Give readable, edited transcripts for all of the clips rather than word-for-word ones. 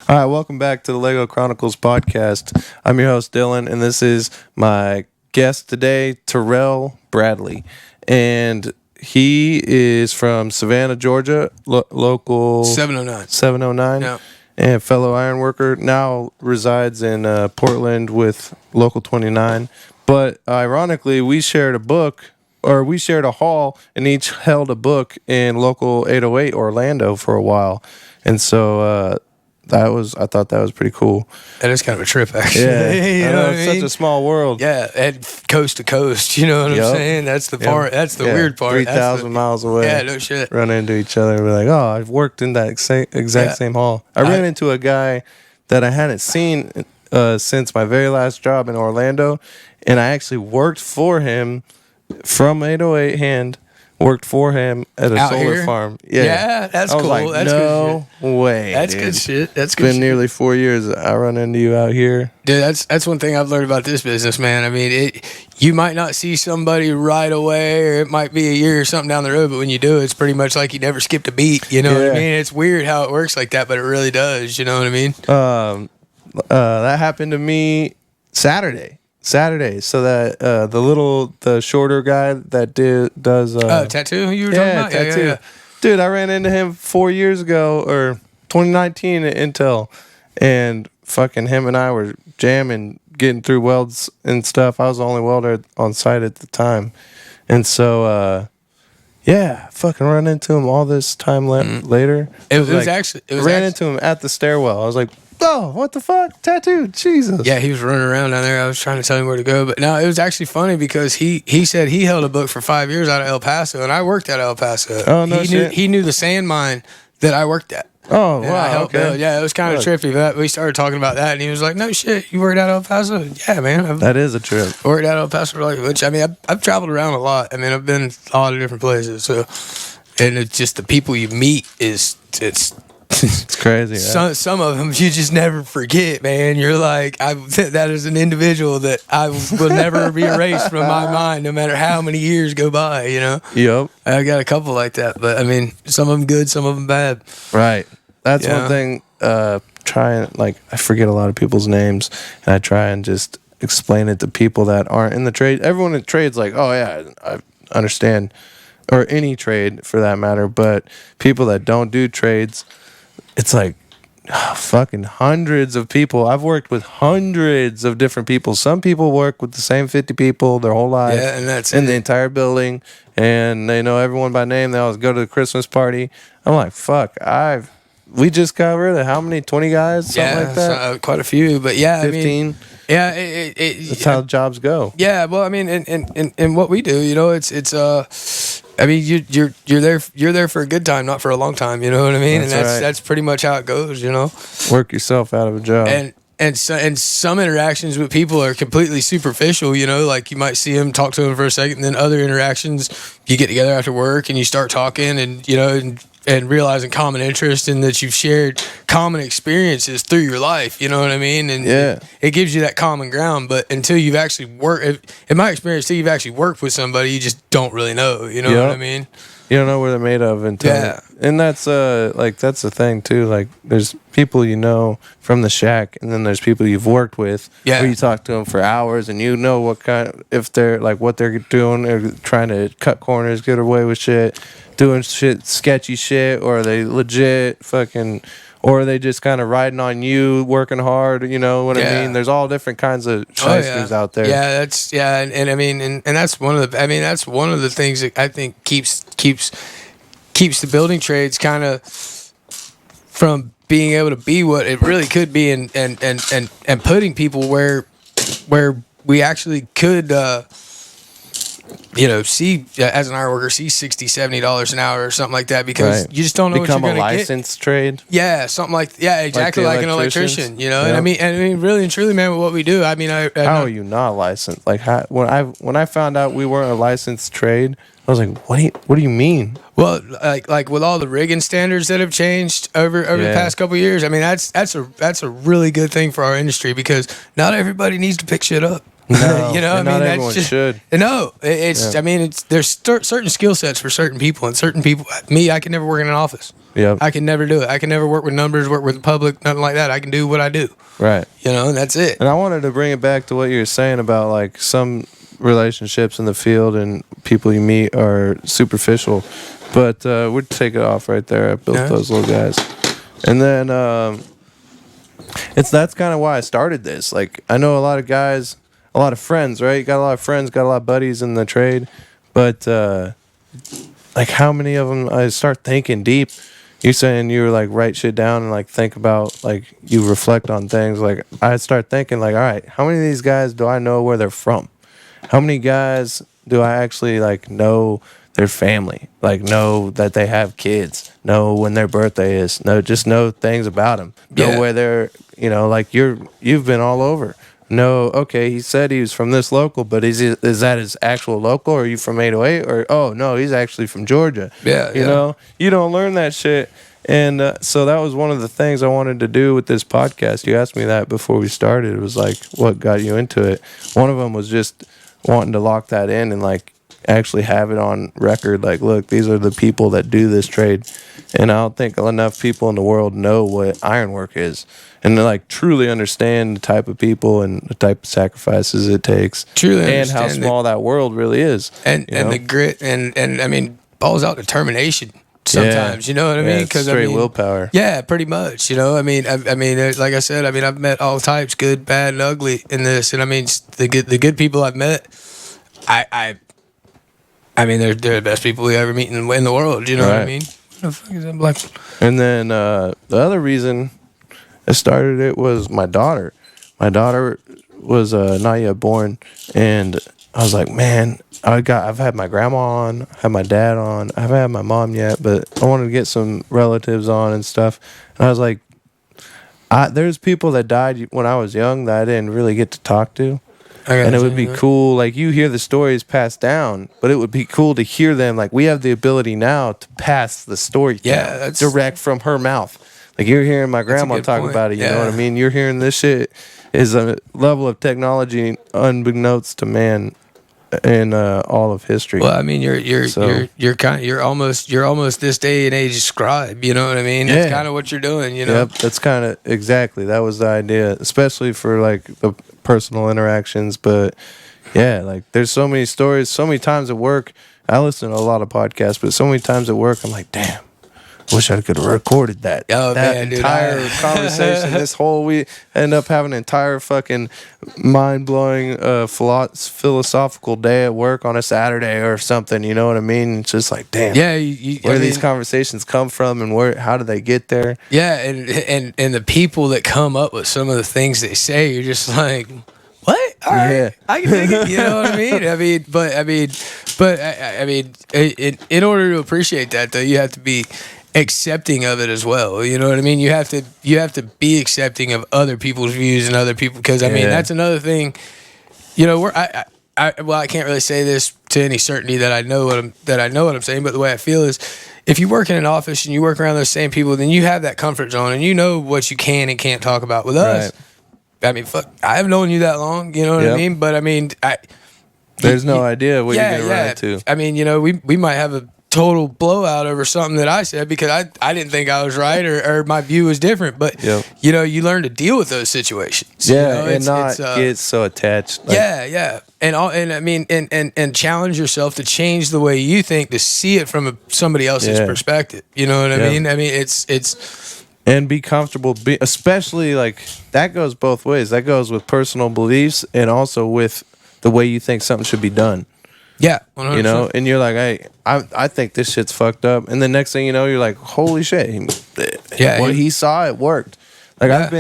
All right, welcome back to the Lego Chronicles podcast. I'm your host, Dylan, and this is my guest today, Terrell Bradley. And he is from Savannah, Georgia, local 709, Yeah. and fellow iron worker. Now resides in Portland with local 29. But ironically, we shared a hall, and each held a book in local 808 Orlando for a while. And so I thought that was pretty cool. That is kind of a trip, actually. Yeah, You I know know, what it's I mean? such a small world. Yeah, and coast to coast. You know what Yep. I'm saying? That's the part. That's the weird part. 3,000 miles away. Yeah, no shit. Run into each other and be like, oh, I've worked in that exact same hall. I ran into a guy that I hadn't seen since my very last job in Orlando, and I actually worked for him from 808 hand. Worked for him at a Out solar here? farm. Yeah, that's I was cool. like, That's no way. That's dude. good shit. That's It's good been shit. nearly 4 years. I run into you out here. Dude, that's one thing I've learned about this business, man. I mean, you might not see somebody right away, or it might be a year or something down the road, but when you do, it's pretty much like you never skipped a beat. You know what I Yeah. mean? It's weird how it works like that, but it really does. You know what I mean? That happened to me Saturday. So that the shorter guy that does Tattoo you were talking about? tattoo. Yeah. Dude, I ran into him 4 years ago or 2019 at Intel, and fucking him and I were jamming, getting through welds and stuff. I was the only welder on site at the time, and so fucking run into him all this time later. It was Into him at the stairwell. I was like, oh, what the fuck? Tattoo, Jesus. Yeah, he was running around down there. I was trying to tell him where to go. But no, it was actually funny because he said he held a book for 5 years out of El Paso, and I worked at El Paso. Oh, no shit. He knew the sand mine that I worked at. Oh, And I wow, helped okay. build. Yeah, it was kind of trippy. But we started talking about that, and he was like, no shit, you worked at El Paso? Yeah, man. I've That is a trip. worked at El Paso. Which, I mean, I've traveled around a lot. I mean, I've been a lot of different places. So, and it's just the people you meet it's It's crazy. some of them you just never forget, man. You're like, that is an individual that I will never be erased from my mind, no matter how many years go by. You know, Yep. I got a couple like that, but I mean, some of them good, some of them bad. Right. That's Yeah. one thing. I forget a lot of people's names, and I try and just explain it to people that aren't in the trade. Everyone in trade's like, oh yeah, I understand, or any trade for that matter. But people that don't do trades, it's like fucking hundreds of people. I've worked with hundreds of different people. Some people work with the same 50 people their whole life. Yeah, and that's in it. the entire building, and they know everyone by name. They always go to the Christmas party. I'm like, fuck, we just got rid of how many? 20 guys? Something like that? quite a few, but yeah, 15? I mean, yeah, That's how jobs go. Yeah, well, I mean, and what we do, you know, it's I mean, you're there for a good time, not for a long time. You know what I mean? That's and right. that's pretty much how it goes. You know, Work yourself out of a job. and some interactions with people are completely superficial. You know, like you might see them, talk to them for a second, and then other interactions, you get together after work and you start talking, and you know, and realizing common interest and that you've shared common experiences through your life. You know what I mean? And it gives you that common ground. But until you've actually worked, in my experience, until you've actually worked with somebody, you just don't really know. You know what I mean? You don't know what they're made of until and that's that's the thing too. Like there's people you know from the shack, and then there's people you've worked with. Yeah. Where you talk to them for hours, and you know what if they're like what they're doing, they're trying to cut corners, get away with shit, doing shit, sketchy shit, or are they legit fucking, or are they just kind of riding on you, working hard? You know what I mean? There's all different kinds of shysters out there. Yeah, and I mean, and that's one of the things that I think keeps the building trades kind of from being able to be what it really could be, and putting people where we actually could see as an iron worker, see $60-$70 an hour or something like that, because you just don't know Become what you're a going to get. licensed trade. Yeah, something exactly like an electrician. You know, and I mean, really and truly, man, with what we do, I mean, how are you not licensed? Like when I found out we weren't a licensed trade, I was like, what do you mean? Well, like with all the rigging standards that have changed over the past couple of years, I mean, that's a really good thing for our industry, because not everybody needs to pick shit up. No, you know, I mean, not that's everyone just, should. No, it's. I mean, there's certain skill sets for certain people, and certain people. Me, I could never work in an office. Yep. I can never do it. I can never work with numbers, work with the public, nothing like that. I can do what I do. Right. You know, and that's it. And I wanted to bring it back to what you were saying about like some relationships in the field and people you meet are superficial. But we'd take it off right there. I built those little guys. And then that's kind of why I started this. Like, I know a lot of guys, a lot of friends, right? You got a lot of friends, got a lot of buddies in the trade. But like, how many of them, I start thinking deep. You're saying you were like write shit down and like think about, like, you reflect on things. Like, I start thinking like, all right, how many of these guys do I know where they're from? How many guys do I actually like know their family? Like, know that they have kids, know when their birthday is, just know things about them, know where they're, you know, like you've been all over. No, okay, he said he was from this local, but is that his actual local? Or are you from 808? Or, oh, no, he's actually from Georgia. Yeah, you know, you don't learn that shit. And so that was one of the things I wanted to do with this podcast. You asked me that before we started. It was like, what got you into it? One of them was just wanting to lock that in and like actually have it on record. Like, look, these are the people that do this trade. And I don't think enough people in the world know what ironwork is. And to like truly understand the type of people and the type of sacrifices it takes, and how small that world really is, and the grit and I mean, balls out determination. Sometimes, you know what I mean? Because straight willpower. Yeah, pretty much. You know, I mean, like I said, I mean, I've met all types, good, bad, and ugly in this, and I mean, the good people I've met, I mean, they're the best people we ever meet in the world. You know what I mean? What the fuck is that black? And then the other reason I started it was my daughter. My daughter was not yet born, and I was like, man, I've had my grandma on, had my dad on, I haven't had my mom yet, but I wanted to get some relatives on and stuff. And I was like, there's people that died when I was young that I didn't really get to talk to. And it would be cool, like, you hear the stories passed down, but it would be cool to hear them. Like, we have the ability now to pass the story down, that's direct from her mouth. Like, you're hearing my grandma talk about it, you know what I mean? You're hearing this shit is a level of technology unbeknownst to man in all of history. Well, I mean, you're almost this day and age scribe. You know what I mean? Yeah. That's kind of what you're doing. You know? Yep, that's kind of exactly, that was the idea, especially for like the personal interactions. But yeah, like, there's so many stories, so many times at work. I listen to a lot of podcasts, but so many times at work, I'm like, damn, wish I could have recorded that. Oh, that man, entire conversation. This whole, we end up having an entire fucking mind-blowing philosophical day at work on a Saturday or something. You know what I mean? It's just like, damn. Yeah, where do these conversations come from, and how do they get there? Yeah, and the people that come up with some of the things they say, you're just like, what? All right, I can dig it. You know what I mean? In order to appreciate that, though, you have to be accepting of it as well. You know what I mean? You have to be accepting of other people's views and other people, because I mean, that's another thing. You know, I can't really say this to any certainty that I know what I'm saying, but the way I feel is, if you work in an office and you work around those same people, then you have that comfort zone and you know what you can and can't talk about. With us, I mean, fuck, I haven't known you that long, you know what I mean? But I mean, there's no idea what you're gonna run into. I mean, you know, we might have a total blowout over something that I said because I didn't think I was right, or my view was different. But you know, you learn to deal with those situations. Yeah, you know, and not get so attached. Like, and I mean, and challenge yourself to change the way you think, to see it from somebody else's perspective. You know what I mean? I mean, it's and be comfortable, especially like that goes both ways. That goes with personal beliefs and also with the way you think something should be done. Yeah, 100%. You know, and you're like, hey, I think this shit's fucked up, and the next thing you know, you're like, holy shit, what he saw, it worked. Like, I've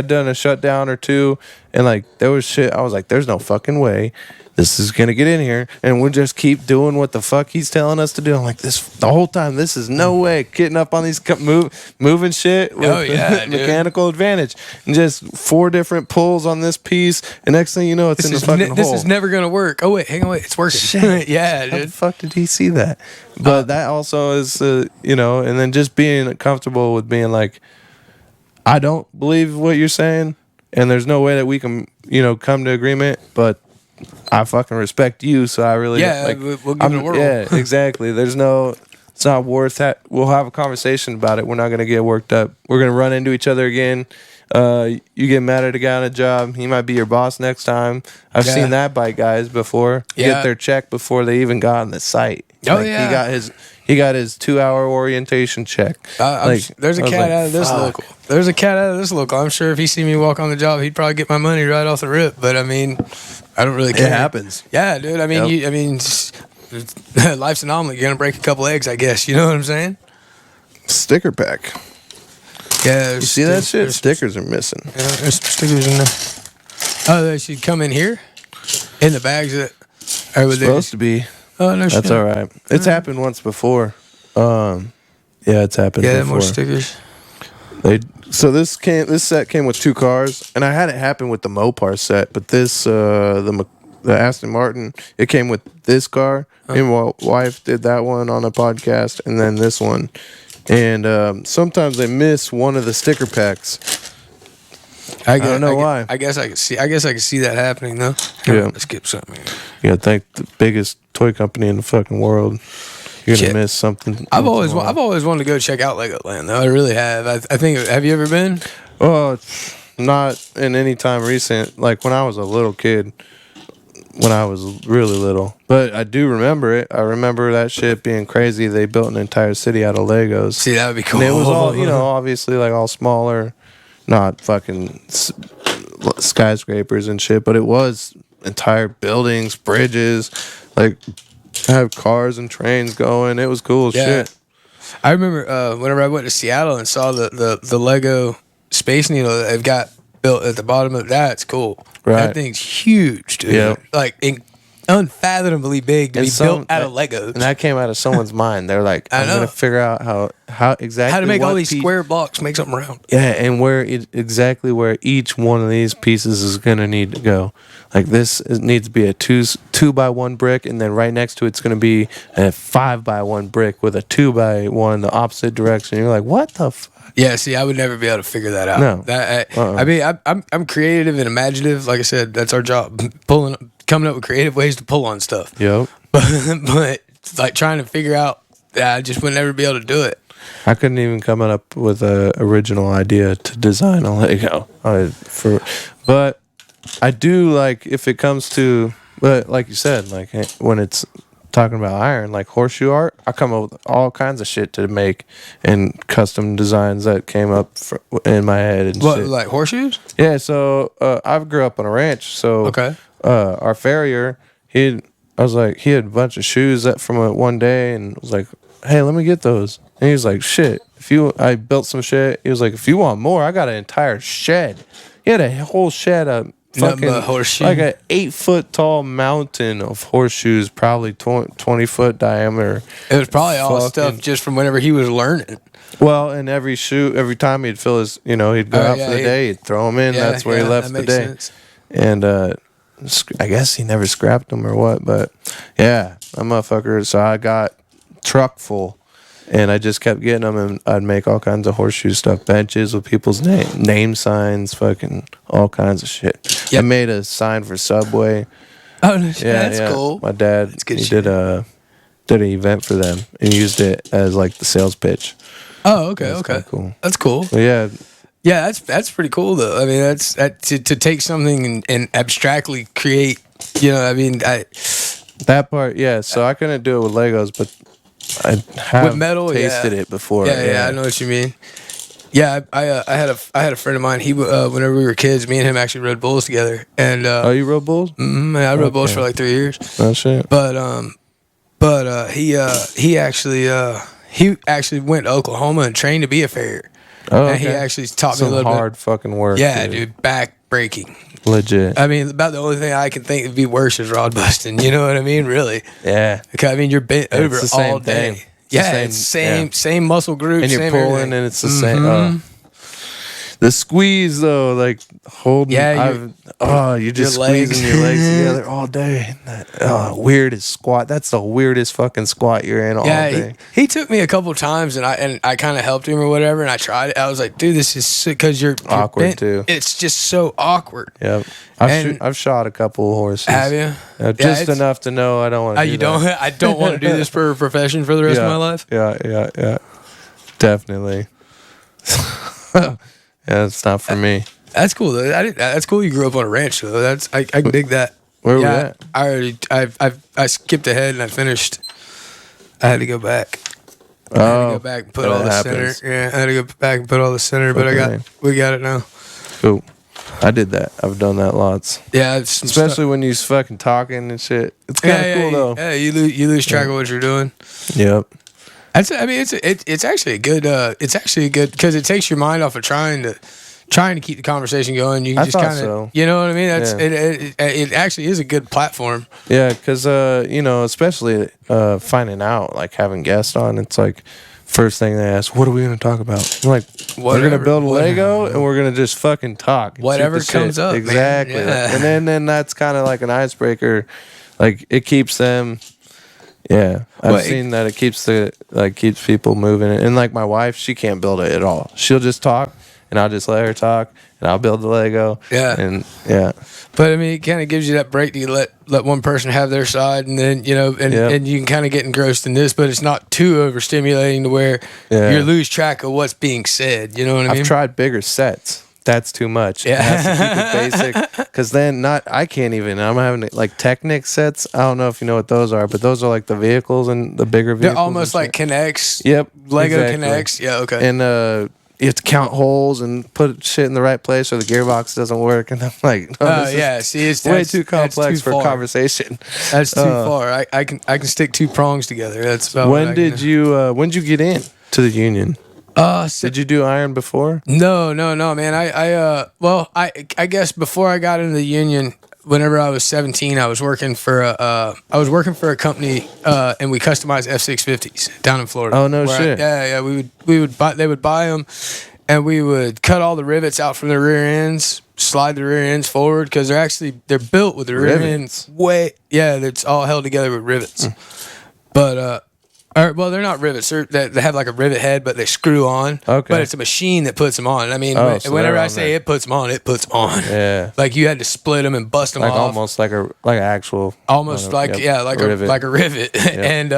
done a shutdown or two, and like, there was shit, I was like, there's no fucking way this is gonna get in here, and we'll just keep doing what the fuck he's telling us to do. I'm like, the whole time, this is no way getting up on these moving shit with mechanical advantage, and just 4 different pulls on this piece, and next thing you know, it's in the fucking hole. This is never gonna work. Oh wait, hang on, it's working. Shit. Yeah, dude. How the fuck did he see that? But that also is, you know, and then just being comfortable with being like, I don't believe what you're saying, and there's no way that we can, you know, come to agreement, but I fucking respect you, so I really we'll give it a whirl. Yeah, exactly. There's no It's not worth that. We'll have a conversation about it. We're not gonna get worked up. We're gonna run into each other again. You get mad at a guy on a job, he might be your boss next time. I've seen that by guys before. Get their check before they even got on the site. Oh yeah, he got his 2-hour orientation check. There's a cat out of this local. There's a cat out of this local. I'm sure if he see me walk on the job, he'd probably get my money right off the rip. But I mean, I don't really care. It happens. Yeah, dude. I mean, life's an omelet. You're gonna break a couple eggs, I guess. You know what I'm saying? Sticker pack. Yeah, you see that shit? Stickers are missing. Yeah, there's some stickers in there. Oh, they should come in here in the bags that are supposed to be. Oh no, that's all right. It's happened once before. Yeah, it's happened. Yeah, before. More stickers. This set came with 2 cars, and I had it happen with the Mopar set, but this the Aston Martin, it came with this car. Me and my wife did that one on a podcast, and then this one. And sometimes they miss one of the sticker packs. I don't know why. I guess I could see that happening though. Let's get something. You gotta thank the biggest toy company in the fucking world. You're gonna miss something. I've always wanted to go check out Legoland though. I really have. I think. Have you ever been? Oh, not in any time recent. Like when I was a little kid. When I was really little. But I do remember it. I remember that shit being crazy. They built an entire city out of Legos. See, that would be cool. And it was all, obviously like all smaller, not fucking skyscrapers and shit, but it was entire buildings, bridges, like have cars and trains going. It was cool as shit. I remember whenever I went to Seattle and saw the Lego Space Needle that they've got built at the bottom of that. It's cool. Right. That thing's huge, dude. Yeah. Like unfathomably big to be built out of Legos. And that came out of someone's mind. They're like, I'm going to figure out how exactly how to make all these square blocks make something round. Yeah, and exactly where each one of these pieces is going to need to go. Like needs to be a 2x1 brick, and then right next to it's going to be a 5x1 brick with a 2x1 the opposite direction. You're like, what the fuck? Yeah, see, I would never be able to figure that out. No. I mean, I'm creative and imaginative. Like I said, that's our job. Coming up with creative ways to pull on stuff. Yep. But like trying to figure out, I just would never be able to do it. I couldn't even come up with an original idea to design a Lego. But I do like if it comes to, but like you said, like when it's talking about iron, like horseshoe art, I come up with all kinds of shit to make and custom designs that came up in my head. And what, shit. Like horseshoes? Yeah, so I grew up on a ranch, so our farrier, he had a bunch of shoes that from one day, and was like, hey, let me get those. And he was like, shit, I built some shit. He was like, if you want more, I got an entire shed. He had a whole shed of fucking like an 8-foot tall mountain of horseshoes, probably 20-foot diameter. It was probably all stuff just from whenever he was learning. Well, and every every time he'd fill his, he'd go out for the day, he'd throw them in. That's where he left the day. Sense. And I guess he never scrapped them or what, but yeah, a motherfucker. So I got truck full. And I just kept getting them, and I'd make all kinds of horseshoe stuff, benches with people's name signs, fucking all kinds of shit. Yep. I made a sign for Subway. Oh, no, that's cool. My dad, he did an event for them and used it as like the sales pitch. Oh, okay, Cool. That's cool. So, yeah. Yeah, that's pretty cool though. I mean, to take something and abstractly create. That part, yeah. So I couldn't do it with Legos, but I have with metal, tasted it before. Yeah, I know what you mean. Yeah, I had a friend of mine. He whenever we were kids, me and him actually rode bulls together. And you rode bulls? Mm-hmm, I rode bulls for like 3 years. Oh shit! But he actually went to Oklahoma and trained to be a farrier. Oh, okay. And he actually taught me a little bit. Hard fucking work. Yeah, dude, back breaking. Legit. I mean, about the only thing I can think would be worse is rod busting. You know what I mean? Really? Yeah. Because, I mean, you're bent over all day. It's same muscle group. And you're pulling, and it's the same. The squeeze though, like holding. Yeah, You're just your legs. squeezing your legs together all day. Weirdest squat. That's the weirdest fucking squat you're in all day. He took me a couple times, and I kind of helped him or whatever, and I tried it. I was like, dude, this is because you're Awkward bent. too. It's just so awkward. Yep. I've shot a couple of horses. Have you? Just enough to know I don't want to. I don't want to do this for a profession for the rest of my life. Yeah. Definitely. Yeah, it's not for me. That's cool though. That's cool. You grew up on a ranch though. I can dig that. Where were we at? I skipped ahead and I finished. I had to go back. I had to go back and put all the center. Yeah, I had to go back and put all the center, but we got it now. Cool. I did that. I've done that lots. Yeah, especially when you fucking talking and shit. It's kind of cool though. Yeah, you lose track of what you're doing. Yep. It's actually a good. It's actually a good because it takes your mind off of trying to keep the conversation going. You can just kind of, you know what I mean. That's it actually is a good platform. Yeah, because especially finding out, like having guests on, it's like first thing they ask, what are we going to talk about? I'm like, we're going to build a Lego and we're going to just fucking talk. Whatever comes up. Exactly. Yeah. And then that's kind of like an icebreaker. Like it keeps them. Yeah, I've seen that it keeps people moving. And like my wife, she can't build it at all. She'll just talk, and I'll just let her talk, and I'll build the Lego. Yeah, and yeah. But I mean, it kind of gives you that break to let one person have their side, and then and you can kind of get engrossed in this, but it's not too overstimulating to where you lose track of what's being said. You know what I mean? I've tried bigger sets. That's too much. Yeah. It has to keep it basic. Because then I can't even. I'm having like Technic sets. I don't know if you know what those are, but those are like the vehicles and the bigger vehicles. They're almost like Connects. Yep. Lego Connects. Yeah, okay. And you have to count holes and put shit in the right place or the gearbox doesn't work. And I'm like, see, it's way too complex for conversation. That's too far. I can stick two prongs together. That's about when did you get in to the union? Did you do iron before? No, man. I guess before I got into the union, whenever I was 17, I was working for a company, and we customized F-650s down in Florida. Oh no shit! They would buy them, and we would cut all the rivets out from the rear ends, slide the rear ends forward because they're built with the rear ends it's all held together with rivets, but. They're not rivets. They have like a rivet head, but they screw on. Okay. But it's a machine that puts them on. I mean, whenever I say it puts them on, it puts them on. Yeah. Like you had to split them and bust them off. Almost like an actual. Almost like a rivet. Yep. And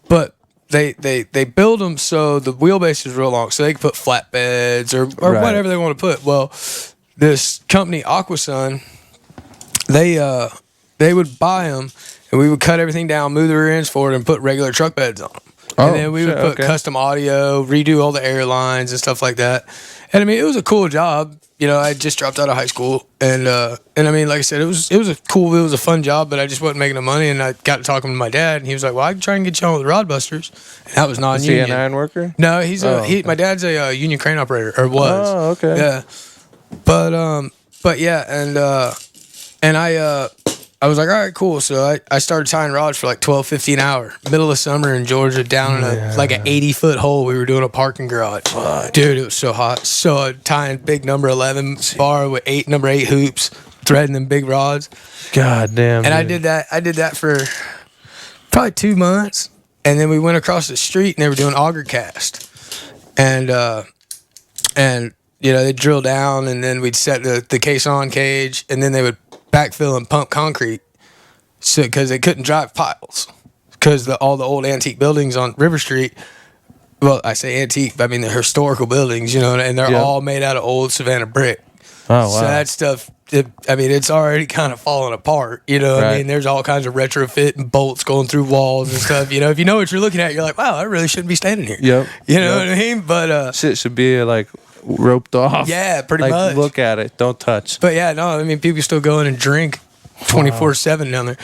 but they build them so the wheelbase is real long, so they can put flatbeds or whatever they want to put. Well, this company Aquasun, they would buy them. And we would cut everything down, move the rear ends forward, and put regular truck beds on them. And then we would put custom audio, redo all the airlines and stuff like that. And I mean, it was a cool job. You know, I just dropped out of high school, and I mean, like I said, it was a fun job, but I just wasn't making the money. And I got to talking to my dad, and he was like, "Well, I can try and get you on with the Rodbusters." And that was non-union. Is he an iron worker? No, my dad's a union crane operator, or was. Oh, okay. Yeah, but yeah, and I was like, all right, cool. So I started tying rods for like $12.50 an hour, middle of summer in Georgia, down in an 80-foot hole. We were doing a parking garage. Dude, it was so hot. So tying big number 11 bar with number 8 hoops, threading them big rods. God damn. And dude. I did that for probably 2 months. And then we went across the street and they were doing auger cast. And they'd drill down and then we'd set the caisson cage and then they would backfill and pump concrete, because they couldn't drive piles, because all the old antique buildings on River Street. Well, I say antique, but I mean they're historical buildings, and they're all made out of old Savannah brick. Oh wow! So that stuff, it's already kind of falling apart. I mean, there's all kinds of retrofit and bolts going through walls and stuff. If you know what you're looking at, you're like, wow, I really shouldn't be standing here. Yep. You know what I mean? But shit should be like roped off. Yeah, pretty much. Look at it, don't touch. But yeah, no, I mean people still go in and drink 24/7 down there.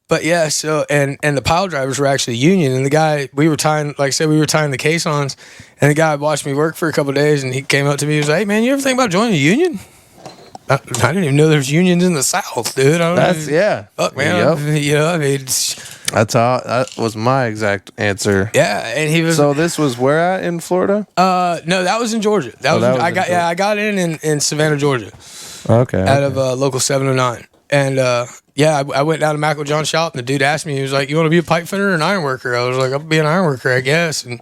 But yeah, so and the pile drivers were actually union, and the guy we were tying the caissons, and the guy watched me work for a couple of days, and he came up to me, he was like, "Hey man, you ever think about joining a union?" I didn't even know there's unions in the South, dude. Fuck man. Yep. I mean, That was my exact answer. Yeah, and he was. So this was where at in Florida? No, that was in Georgia. I got in Savannah, Georgia. Okay. Out of local 709. And I went down to Michael John's shop, and the dude asked me, he was like, "You want to be a pipe fitter or an iron worker?" I was like, "I'll be an iron worker, I guess." And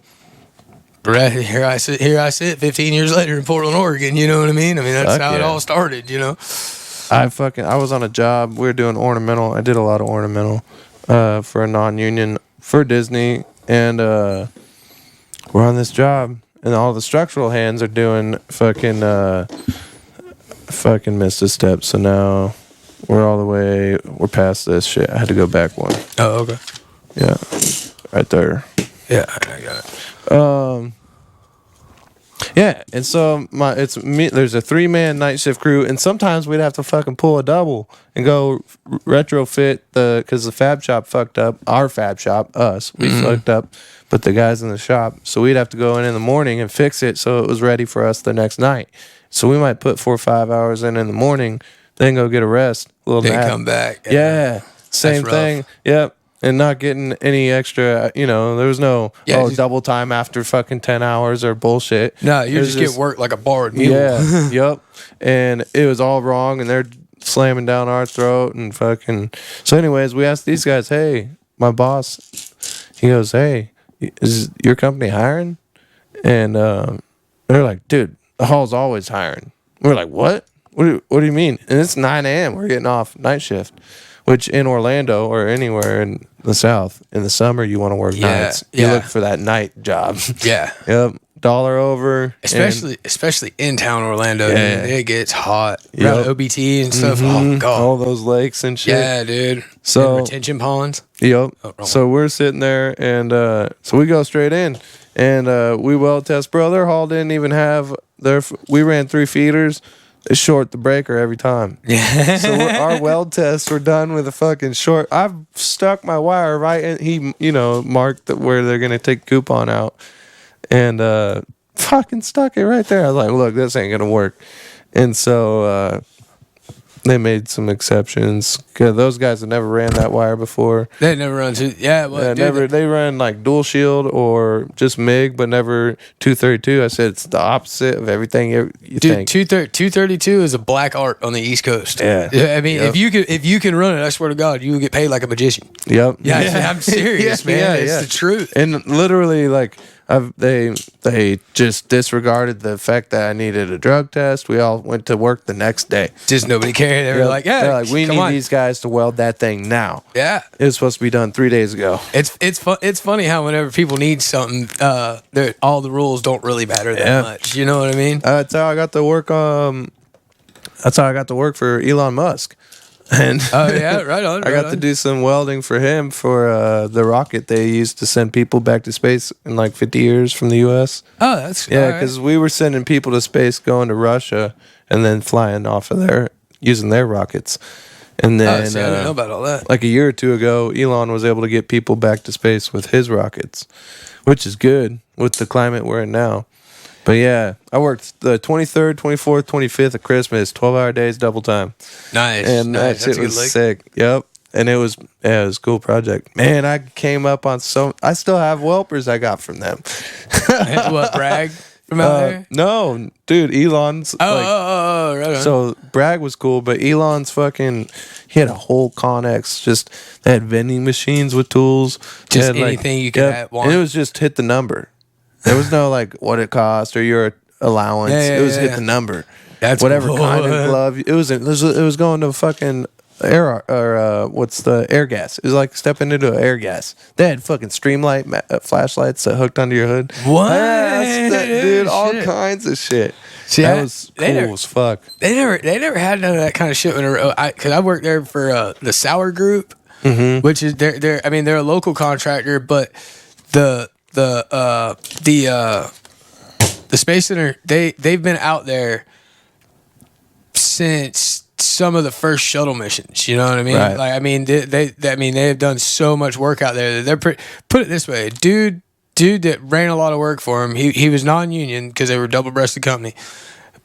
here I sit 15 years later in Portland, Oregon. You know what I mean? I mean, that's how it all started, you know? I was on a job. We were doing ornamental. I did a lot of ornamental for a non-union for Disney. And we're on this job. And all the structural hands are doing fucking missed a step. So now we're past this shit. I had to go back one. Oh, okay. Yeah. Right there. Yeah, I got it. Yeah, and so it's me. There's a 3-man night shift crew, and sometimes we'd have to fucking pull a double and go retrofit because the fab shop fucked up. Our fab shop, we fucked up, but the guys in the shop. So we'd have to go in the morning and fix it so it was ready for us the next night. So we might put 4 or 5 hours in the morning, then go get a rest, a little nap. Come back. Yeah, same thing. Yep. And not getting any extra, there was no double time after fucking 10 hours or bullshit. No, you just get worked like a borrowed mule. Yeah, yep. And it was all wrong, and they're slamming down our throat and fucking. So, anyways, we asked these guys, "Hey, my boss," he goes, "Hey, is your company hiring?" And they're like, "Dude, the hall's always hiring." We're like, "What? What do you mean?" And it's 9 a.m. We're getting off night shift. Which in Orlando or anywhere in the South, in the summer, you want to work nights. You look for that night job. Yeah. Yep. $1 over. Especially in town Orlando. Yeah. Dude, it gets hot. Around OBT and stuff. Oh, God. All those lakes and shit. Yeah, dude. So, and retention ponds. Yep. So we're sitting there, and so we go straight in. And we weld test. Bro, their hall didn't even have we ran 3 feeders. They short the breaker every time. Yeah. So our weld tests were done with a fucking short. I've stuck my wire right in. He, marked where they're going to take coupon out. And fucking stuck it right there. I was like, look, this ain't going to work. And so they made some exceptions. 'Cause those guys have never ran that wire before. They never run to. Yeah, well, never. They ran like dual shield or just MIG, but never 232. I said it's the opposite of everything you think. 232 is a black art on the East Coast. Yeah. I mean, if you can run it, I swear to God, you will get paid like a magician. Yep. Yeah, I'm serious, man. It's the truth. And literally, like, they just disregarded the fact that I needed a drug test. We all went to work the next day. Just nobody cared. They were like, "Yeah, they're like, we need these guys to weld that thing now." Yeah, it was supposed to be done 3 days ago. It's funny how whenever people need something, all the rules don't really matter that much. You know what I mean? That's how I got to work. That's how I got to work for Elon Musk. And right on. I got to do some welding for him for the rocket they used to send people back to space in like 50 years from the U.S. Oh, that's because we were sending people to space going to Russia and then flying off of there using their rockets. And then I didn't know about all that. Like a year or two ago, Elon was able to get people back to space with his rockets, which is good with the climate we're in now. But yeah, I worked the 23rd, 24th, 25th of Christmas, 12-hour days, double time. Nice. And that shit was sick. Yep. And it was a cool project. Man, I came up on I still have whelpers I got from them. What, Bragg from out there? No, dude, Elon's. Right on. So Bragg was cool, but Elon's he had a whole Connex. They had vending machines with tools. Just anything you could want. And it was just hit the number. There was no like what it cost or your allowance. It was hit the number. That's whatever cool. kind of glove. It was going to fucking air or what's the air gas. It was like stepping into an air gas. They had fucking streamlight flashlights that hooked onto your hood. What? Dude, all kinds of shit. See, that was cool as fuck. They never had none of that kind of shit. Because I worked there for the Sauer Group, which is they're a local contractor, but the Space Center, they've been out there since some of the first shuttle missions. You know what I mean? Right. Like, I mean, they have done so much work out there. Put it this way, dude that ran a lot of work for him. He was non-union because they were a double-breasted company,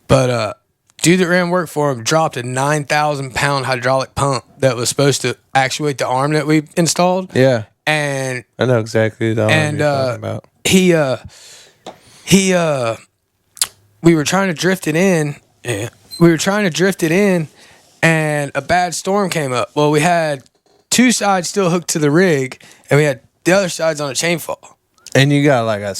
but dude that ran work for him dropped a 9,000-pound hydraulic pump that was supposed to actuate the arm that we installed. Yeah. and I know exactly the one you're talking about. We were trying to drift it in. Yeah. We were trying to drift it in, and a bad storm came up. Well, we had 2 sides still hooked to the rig, and we had the other sides on a chain fall. And you got like a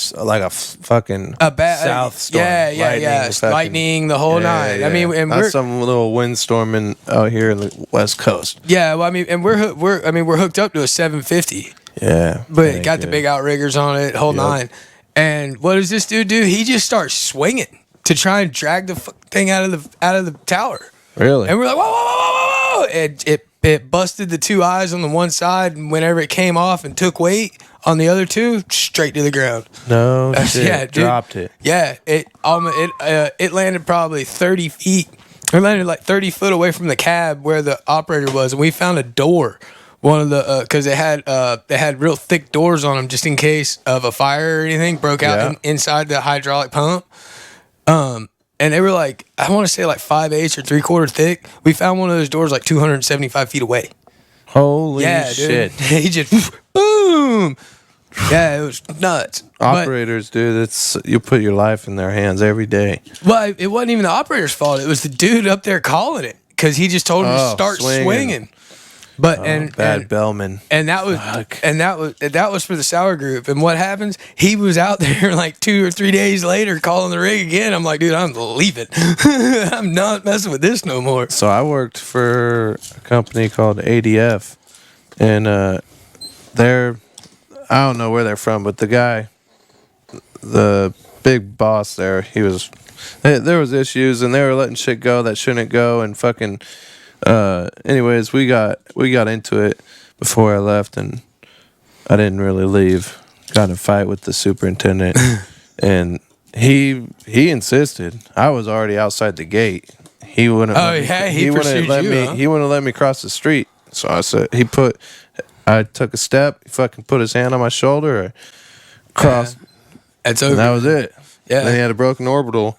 fucking south storm. Yeah. Lightning, the whole nine. Yeah. I mean, and not some little windstorm out here in the West Coast. Yeah, well, I mean, and we're hooked up to a 750. Yeah, but it got the big outriggers on it, whole nine. And what does this dude do? He just starts swinging to try and drag the thing out of the tower. Really? And we're like, whoa! It busted the 2 eyes on the one side, and whenever it came off and took weight on the other 2, straight to the ground. No shit. Yeah, dude. Dropped it. Yeah, it landed probably 30 feet. It landed like 30 foot away from the cab where the operator was, and we found a door. One of the because they had real thick doors on them just in case of a fire or anything broke out inside the hydraulic pump. And they were like, I want to say like 5/8 or 3/4 thick. We found one of those doors like 275 feet away. Holy shit! He just boom. Yeah, it was nuts. Operators, dude, it's you put your life in their hands every day. Well, it wasn't even the operator's fault. It was the dude up there calling it because he just told him to start swinging. But bad bellman, and that was for the sour group. And what happens? He was out there like 2 or 3 days later calling the rig again. I'm like, dude, I'm leaving. I'm not messing with this no more. So I worked for a company called ADF, and I don't know where they're from, but the guy, the big boss there, there was issues, and they were letting shit go that shouldn't go, and fucking. Anyways, we got into it before I left, and I didn't really leave. Got in a fight with the superintendent, and he insisted. I was already outside the gate. He wouldn't. He wouldn't let me. Huh? He wouldn't let me cross the street. So I said I took a step. He fucking put his hand on my shoulder. Crossed. That's over. And that was it. Yeah. Then he had a broken orbital,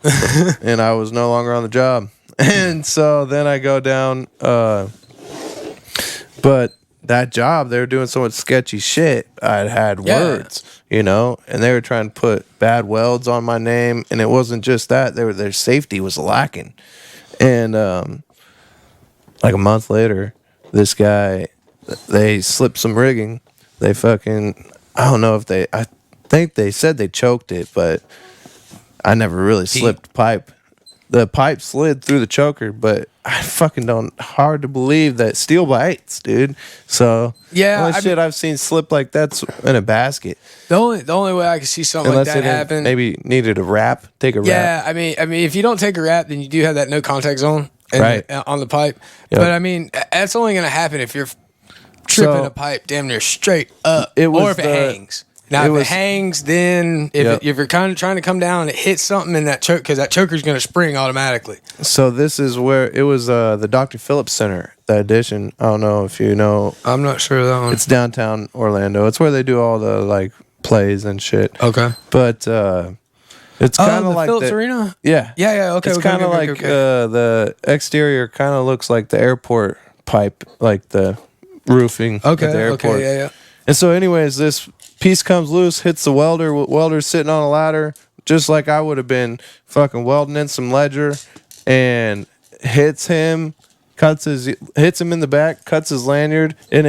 and I was no longer on the job. And so then I go down, but that job, they were doing so much sketchy shit. I had words, and they were trying to put bad welds on my name, and it wasn't just that. Their safety was lacking. And like a month later, this guy, they slipped some rigging. They fucking, I don't know if I think they said they choked it, but I never really slipped pipe. The pipe slid through the choker, but I fucking don't. Hard to believe that steel bites, dude. So shit I've seen slip like that's in a basket. The only way I could see something like that happen, maybe needed a wrap. Take a wrap. Yeah, I mean, if you don't take a wrap, then you do have that no contact zone on the pipe. Yep. But I mean, that's only gonna happen if you're tripping a pipe damn near straight up, or if it hangs. Now, if it hangs, then if you're kind of trying to come down, it hits something in that choke because that choker's going to spring automatically. So this is where it was the Dr. Phillips Center, the addition. I don't know if you know. I'm not sure of that one. It's downtown Orlando. It's where they do all the like plays and shit. Okay. But it's kind of like Phillips Arena? Yeah. Yeah, okay. It's kind of like the exterior kind of looks like the airport pipe, like the roofing at the airport. Okay, yeah. And so anyways, this piece comes loose, hits the welder. Welder's sitting on a ladder, just like I would have been fucking welding in some ledger, and hits him, hits him in the back, cuts his lanyard, and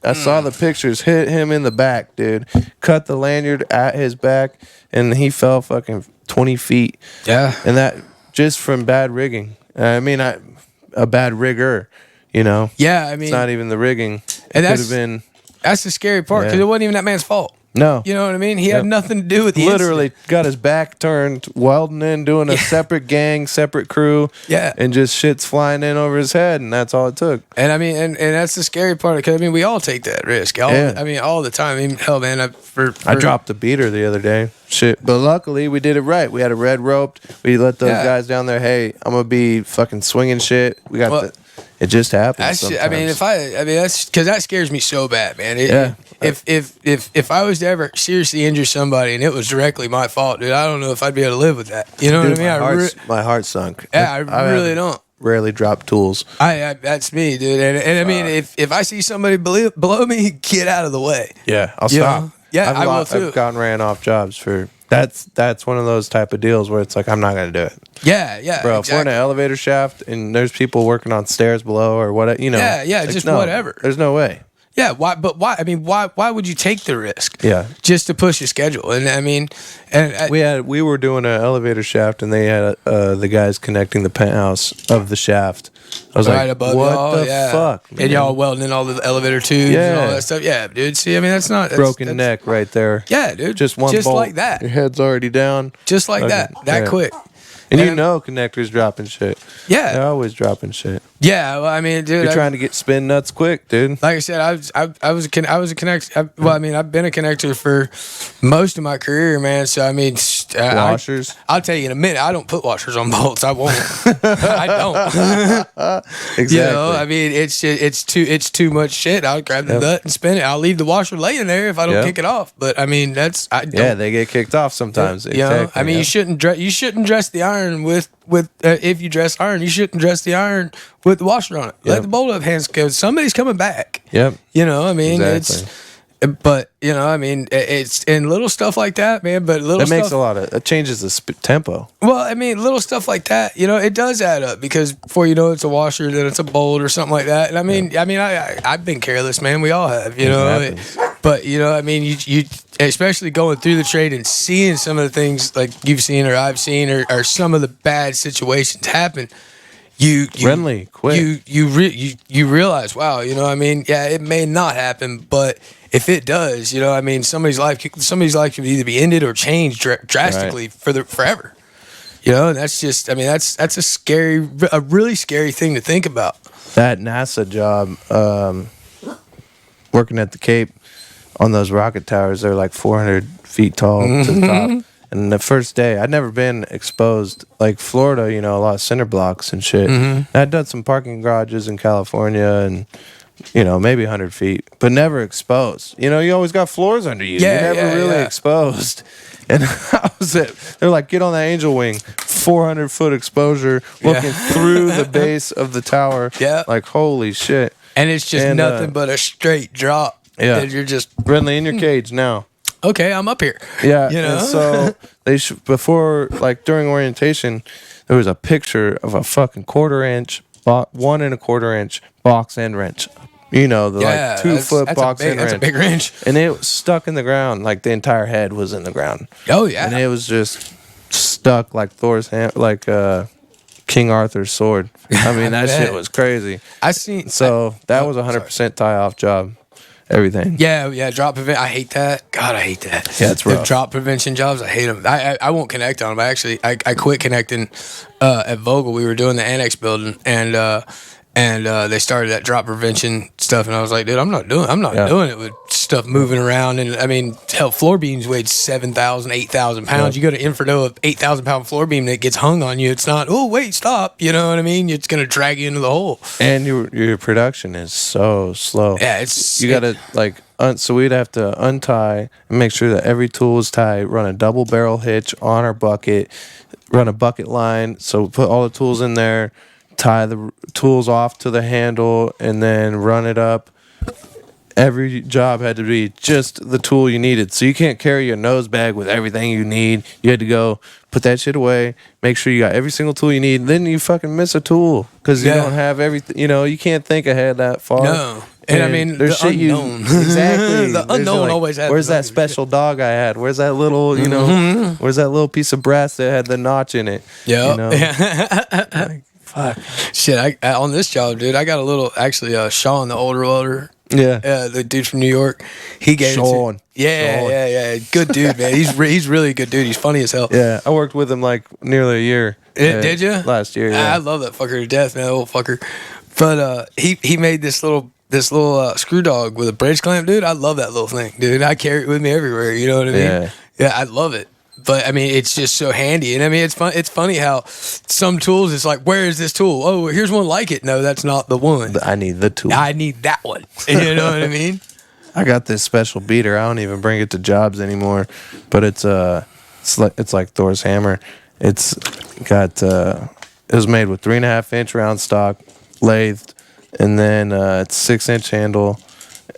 I saw the pictures, hit him in the back, dude. Cut the lanyard at his back, and he fell fucking 20 feet. Yeah. And that just from bad rigging. I mean, a bad rigger, Yeah, I mean. It's not even the rigging. It could have been. That's the scary part because it wasn't even that man's fault. No. You know what I mean? He had nothing to do with the Literally incident. got his back turned, welding in, doing a separate gang, separate crew. Yeah. And just shit's flying in over his head, and that's all it took. And I mean, and that's the scary part because, I mean, we all take that risk. I mean, all the time. I mean, hell, man. I dropped a beater the other day. Shit. But luckily, we did it right. We had a red roped. We let those guys down there, hey, I'm going to be fucking swinging shit. We got it just happens. I mean, that's because that scares me so bad, man. If I was to ever seriously injure somebody and it was directly my fault, dude, I don't know if I'd be able to live with that. You know what I mean? My heart sunk. Yeah, I really don't. rarely drop tools. I that's me, dude. And I mean, if I see somebody below me, get out of the way. Yeah, I'll You stop. know? Yeah, I will too. I've gotten ran off jobs for that's one of those type of deals where it's like I'm not gonna do it. Yeah, Bro, exactly. if we're in an elevator shaft and there's people working on stairs below or what, Yeah, like, just whatever. There's no way. Yeah, why? But why? I mean, why would you take the risk? Yeah. Just to push your schedule, and I mean, We were doing an elevator shaft and they had the guys connecting the penthouse of the shaft. I was right like, above what y'all, the fuck? And man? y'all welding in all the elevator tubes and all that stuff. Yeah, dude. See, I mean, that's broken neck right there. Yeah, dude. Just one just bolt. like that. Your head's already down. Just like that yeah. quick. And you know connectors dropping shit. Yeah. They're always dropping shit. Yeah, well, I mean, dude, You're trying to get spin nuts quick, dude. like I said, I was a connector. Well, I mean, I've been a connector for most of my career, man. So I mean, Washers. I'll tell you in a minute. I don't put washers on bolts. I won't. I don't. Exactly. You know, I mean, it's too much shit. I'll grab the nut and spin it. I'll leave the washer laying there if I don't kick it off. But I mean, yeah, they get kicked off sometimes. You know, I mean, you shouldn't dress the iron with if you dress iron, you shouldn't dress the iron with the washer on it. Let the bolt up hands go. Somebody's coming back. Yep. You know, I mean, Exactly. but you know, I mean, it's in little stuff like that, man. But little That makes stuff, it changes the tempo. well, I mean, little stuff like that, you know, it does add up because before you know it's a washer, then it's a bolt or something like that. And I mean, I've been careless, man. We all have, you know. But you know, I mean, you especially going through the trade and seeing some of the things like you've seen or I've seen or some of the bad situations happen. Friendly, quick. You realize, wow, you know, I mean, yeah, it may not happen, but if it does, you know, I mean, somebody's life could either be ended or changed drastically forever. You know, and that's just, I mean, that's a really scary thing to think about. That NASA job, working at the Cape on those rocket towers, they're like 400 feet tall to the top. And the first day, I'd never been exposed. Like Florida, you know, a lot of cinder blocks and shit. I'd done some parking garages in California and, you know, maybe 100 feet, but never exposed. You know, you always got floors under you. Yeah, You're never really exposed. And I was they're like, get on that angel wing, 400-foot exposure, looking through the base of the tower. Yeah. Like, holy shit. And it's just nothing but a straight drop. Yeah. And you're just, Brindley, in your cage now. okay, I'm up here. Yeah, you know. And so before, like during orientation, there was a picture of a fucking 1/4 inch, 1 1/4 inch box end wrench. You know, the like 2 foot box end wrench. That's a big wrench. And it was stuck in the ground, like the entire head was in the ground. Oh yeah. And it was just stuck like Thor's hand, like King Arthur's sword. I mean, that shit was crazy. That was 100% tie off job. Everything. Yeah, drop prevent. I hate that. God, I hate that. Yeah, it's rough. The drop prevention jobs, I hate them. I won't connect on them. I quit connecting at Vogel. We were doing the annex building, and they started that drop prevention stuff, and I was like, dude, I'm not doing it with stuff moving around. And I mean, hell, floor beams weighed 7,000, 8,000 pounds. You go to Inferno, an 8,000 pound floor beam that gets hung on you. It's not, oh wait, stop. You know what I mean? It's gonna drag you into the hole. And your production is so slow. Yeah, you gotta so we'd have to untie and make sure that every tool is tied. Run a double barrel hitch on our bucket. Run a bucket line. So put all the tools in there. Tie the tools off to the handle and then run it up. Every job had to be just the tool you needed. So you can't carry your nose bag with everything you need. You had to go put that shit away, make sure you got every single tool you need. Then you fucking miss a tool because you don't have everything. You know, you can't think ahead that far. No. And I mean, there's the shit unknown. Exactly. The unknown always has. Where's that special dog I had? Where's that little, you know, where's that little piece of brass that had the notch in it? Yeah. You know? Fuck. Shit, I on this job, dude, I got a little, actually, Sean, the older welder. Yeah. The dude from New York. He gave Sean. it to, yeah. Good dude, man. He's really a good dude. He's funny as hell. Yeah. I worked with him like nearly a year. Did you? Last year, yeah. I love that fucker to death, man, that old fucker. But he made this little screw dog with a bridge clamp, dude. I love that little thing, dude. I carry it with me everywhere. You know what I mean? Yeah, I love it. But I mean, it's just so handy, and I mean, it's fun. It's funny how some tools. It's like, where is this tool? Oh, here's one like it. No, that's not the one. I need the tool. I need that one. You know what I mean? I got this special beater. I don't even bring it to jobs anymore, but it's like Thor's hammer. It's got it was made with 3.5-inch round stock, lathed, and then it's 6-inch handle,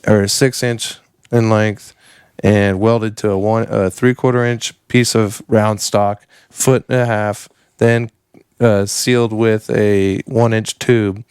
or 6-inch in length, and welded to a 3/4-inch piece of round stock, 1.5 foot, then sealed with a 1-inch tube,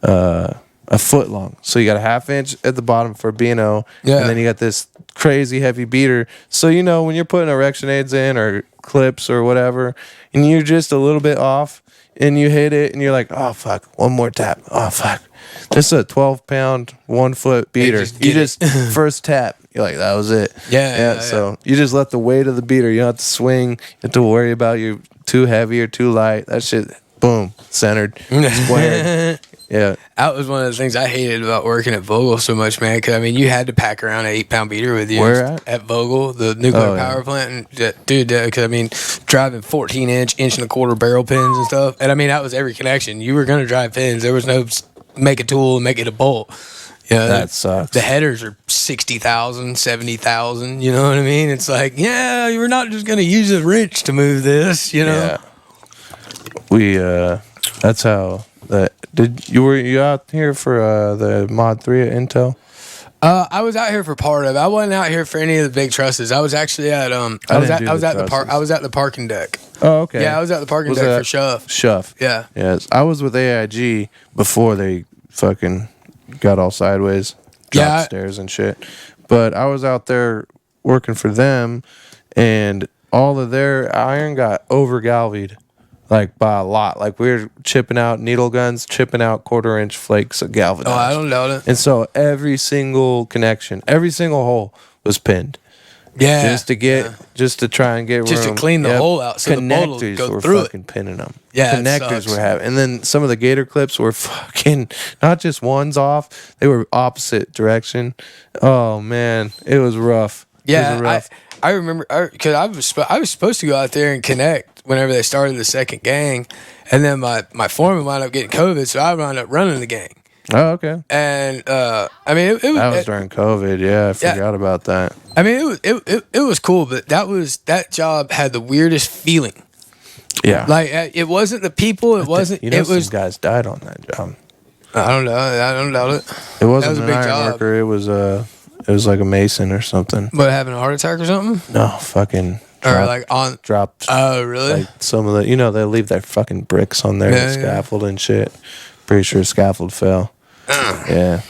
a foot long. So you got a 1/2 inch at the bottom for B&O, Yeah. and then you got this crazy heavy beater. So when you're putting erection aids in or clips or whatever, and you're just a little bit off, and you hit it, and you're like, oh fuck, one more tap. Oh fuck, this is a 12-pound 1-foot beater. You just first tap, you're like, that was it. Yeah. So you just let the weight of the beater. You don't have to swing. You have to worry about you too heavy or too light. That shit, boom, centered, squared. Yeah. That was one of the things I hated about working at Vogel so much, man. Because, I mean, you had to pack around an 8-pound beater with you. Where at? At Vogel, the nuclear power plant. And, dude, because, I mean, driving 14-inch, 1.25-inch barrel pins and stuff. And, I mean, that was every connection. You were going to drive pins. There was no make a tool and make it a bolt. That sucks. The headers are 60,000, 70,000. You know what I mean? It's like, yeah, you're not just going to use a wrench to move this, Yeah. We, that's how... Were you out here for the Mod 3 at Intel? I was out here for part of it. I wasn't out here for any of the big trusses. I was actually at I was at the parking deck. Oh, okay. Yeah, I was at the parking deck for Shuff. Shuff. Yeah. Yes. I was with AIG before they fucking got all sideways, dropped stairs and shit. But I was out there working for them, and all of their iron got over galvied. Like, by a lot. Like, we were chipping out needle guns, chipping out 1/4-inch flakes of galvanized. Oh, I don't doubt it. And so every single connection, every single hole was pinned. Yeah. Just to try and get room. Just to clean the hole out so the bolt will go through it. Fucking pinning them. Yeah, Connectors were having. And then some of the gator clips were fucking, not just ones off, they were opposite direction. Oh, man. It was rough. Yeah. It was rough. I remember, because I was supposed to go out there and connect whenever they started the second gang, and then my foreman wound up getting COVID, so I wound up running the gang. Oh, okay. And I mean, that was during COVID. Yeah, I forgot about that. I mean, it was cool, but that job had the weirdest feeling. Yeah, like it wasn't the people. It wasn't. It was some guys died on that job. I don't know. I don't doubt it. It wasn't a an big iron job. worker. It was like a mason or something. What, having a heart attack or something? No, fucking. Or like on dropped. Oh, really? Like some of the, they leave their fucking bricks on there, the scaffold and shit. Pretty sure scaffold fell. Yeah.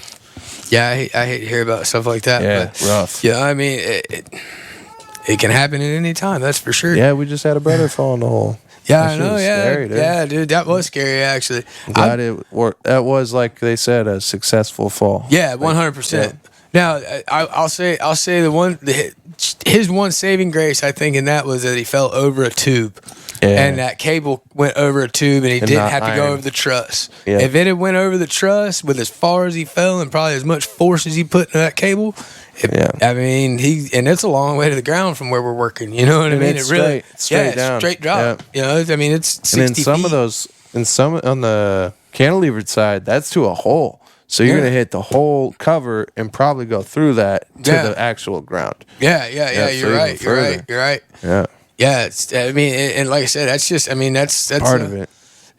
Yeah, I hate to hear about stuff like that. Yeah, but, rough. Yeah, I mean, it can happen at any time. That's for sure. Yeah, we just had a brother fall in the hole. Yeah, that I know. was Yeah, scary, dude. Yeah, dude, that was scary. Actually, I'm glad it worked. That was, like they said, a successful fall. Yeah, 100%. Now, I'll say his one saving grace, I think, in that was that he fell over a tube. Yeah. And that cable went over a tube, and he didn't have to go over the truss. Yeah. If it had went over the truss with as far as he fell and probably as much force as he put into that cable, I mean, and it's a long way to the ground from where we're working. You know what I mean? It's straight down. Straight drop. Yeah. You know, I mean, it's 60 and then some feet. of those, on the cantilevered side, that's to a hole. So you're gonna hit the whole cover and probably go through that to the actual ground. Yeah. You're right. Yeah. Yeah, I mean, and like I said, that's part of it.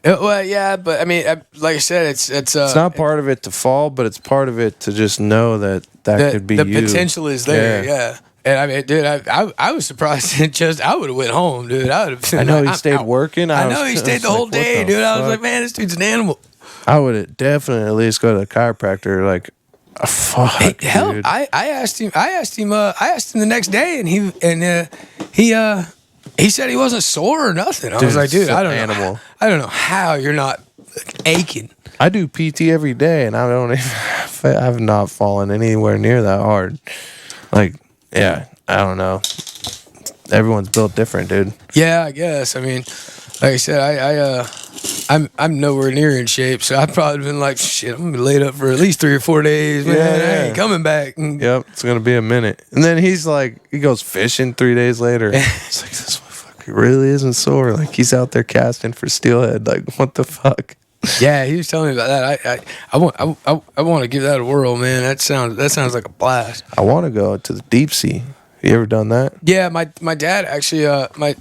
Well, yeah, but I mean, like I said, it's not part of it to fall, but it's part of it to just know that could be the you. potential is there. Yeah. And I mean, dude, I was surprised. I would have went home, dude. I know he stayed working. I know he stayed the whole day, dude. I was like, man, this dude's an animal. I would definitely at least go to the chiropractor. Like, fuck, hell, dude. I asked him the next day, and he said he wasn't sore or nothing. I was like, dude, I don't know how you're not aching. I do PT every day, and I've not fallen anywhere near that hard. Like, yeah, I don't know. Everyone's built different, dude. Yeah, I guess. I mean, like I said, I'm nowhere near in shape, so I've probably been like, shit, I'm gonna be laid up for at least 3 or 4 days, man. I ain't coming back. Yep, it's gonna be a minute. And then he goes fishing 3 days later. It's like, this motherfucker really isn't sore. Like, he's out there casting for steelhead. Like, what the fuck? Yeah, he was telling me about that. I want to give that a whirl, man. That sounds like a blast. I want to go to the deep sea. You ever done that? Yeah, my dad actually,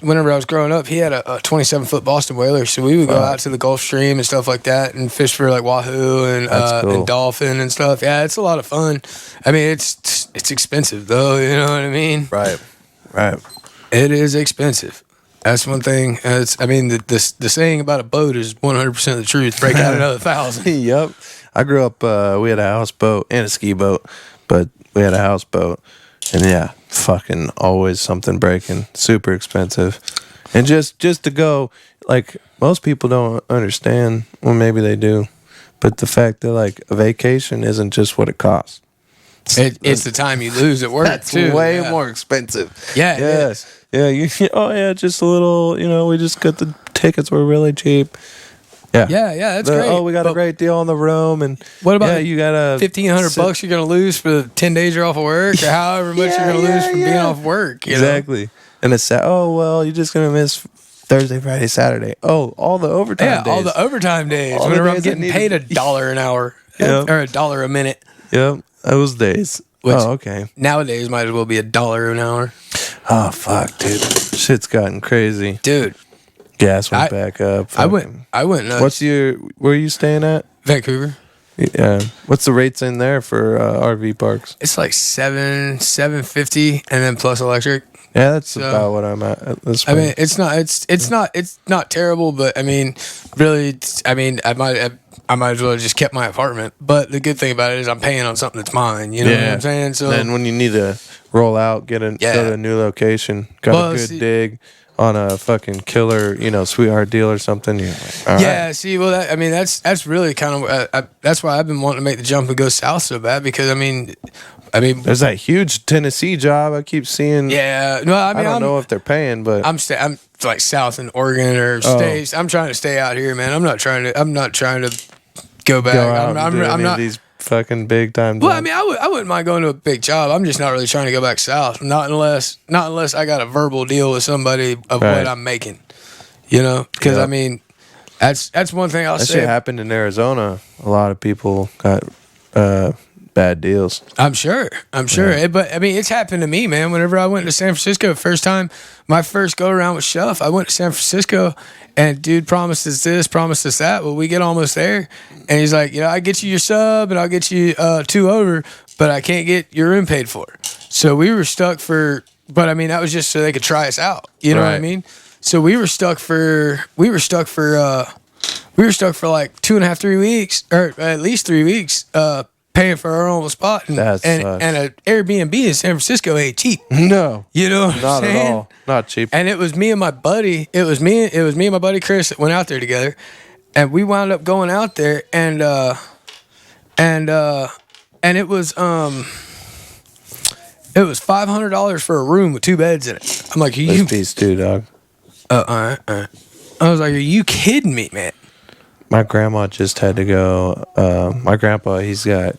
whenever I was growing up, he had a 27-foot Boston whaler, so we would go out to the Gulf Stream and stuff like that, and fish for like wahoo Cool. and dolphin and stuff. Yeah, it's a lot of fun. I mean, it's expensive though. You know what I mean? Right. It is expensive. That's one thing. The saying about a boat is 100% the truth. Break out another 1,000. Yep. I grew up. We had a houseboat and a ski boat, but we had a houseboat, and yeah, fucking always something breaking. Super expensive, and just to go, like, most people don't understand. Well, maybe they do, but the fact that like a vacation isn't just what it costs. It's the time you lose at work. That's too. way more expensive. Yeah. It is. Yeah. Oh yeah, just a little. We just got the tickets were really cheap. Yeah. That's great. Oh, we got a great deal on the room, and what about you got a $1,500 you're gonna lose for the 10 days you're off of work, or however much you're gonna lose from being off work. Exactly. Know? And it's oh well, you're just gonna miss Thursday, Friday, Saturday. Oh, all the overtime days. All the overtime days. All Whenever the I'm days getting paid $1 an hour Yep. or $1 a minute. Yep, those days. Which okay. Nowadays might as well be $1 an hour. Oh fuck, dude, shit's gotten crazy. Dude, gas went back up. I went nuts. Where are you staying at? Vancouver. Yeah. What's the rates in there for RV parks? It's like $750 and then plus electric. Yeah, that's about what I'm at this point. I mean, it's not terrible, but I mean, really, I might as well have just kept my apartment. But the good thing about it is I'm paying on something that's mine. You know what I'm saying? So then when you need to roll out, go to a new location, got a good dig on a fucking killer, sweetheart deal or something. You're like, all right. See, well, that's really kind of that's why I've been wanting to make the jump and go south so bad, because I mean, there's that huge Tennessee job I keep seeing. Yeah, no, I don't know if they're paying, but I'm like south in Oregon or states. I'm trying to stay out here, man. I'm not trying to go back. I'm not these fucking big time. Well, I mean, I wouldn't mind going to a big job. I'm just not really trying to go back south. Not unless I got a verbal deal with somebody of what I'm making. Because I mean, that's one thing I'll say. That shit happened in Arizona. A lot of people got bad deals. I'm sure. But I mean, it's happened to me, man. Whenever I went to San Francisco first time, my first go around with Shuff, I went to San Francisco, and dude promised us this, promised us that. Well, we get almost there, and he's like, I get you your sub, and I'll get you 2 over, but I can't get your room paid for. So we were stuck but I mean, that was just so they could try us out. You know what I mean? So we were stuck for like 2.5, 3 weeks, or at least 3 weeks, paying for our own spot, and an Airbnb in San Francisco ain't cheap. No, you know what I'm not saying? at all. Not cheap. And it was me and my buddy. It was me and my buddy Chris that went out there together, and we wound up going out there, and it was $500 for a room with 2 beds in it. I'm like, you piece too, dog. All right. I was like, are you kidding me, man? My grandma just had to go. My grandpa, he's got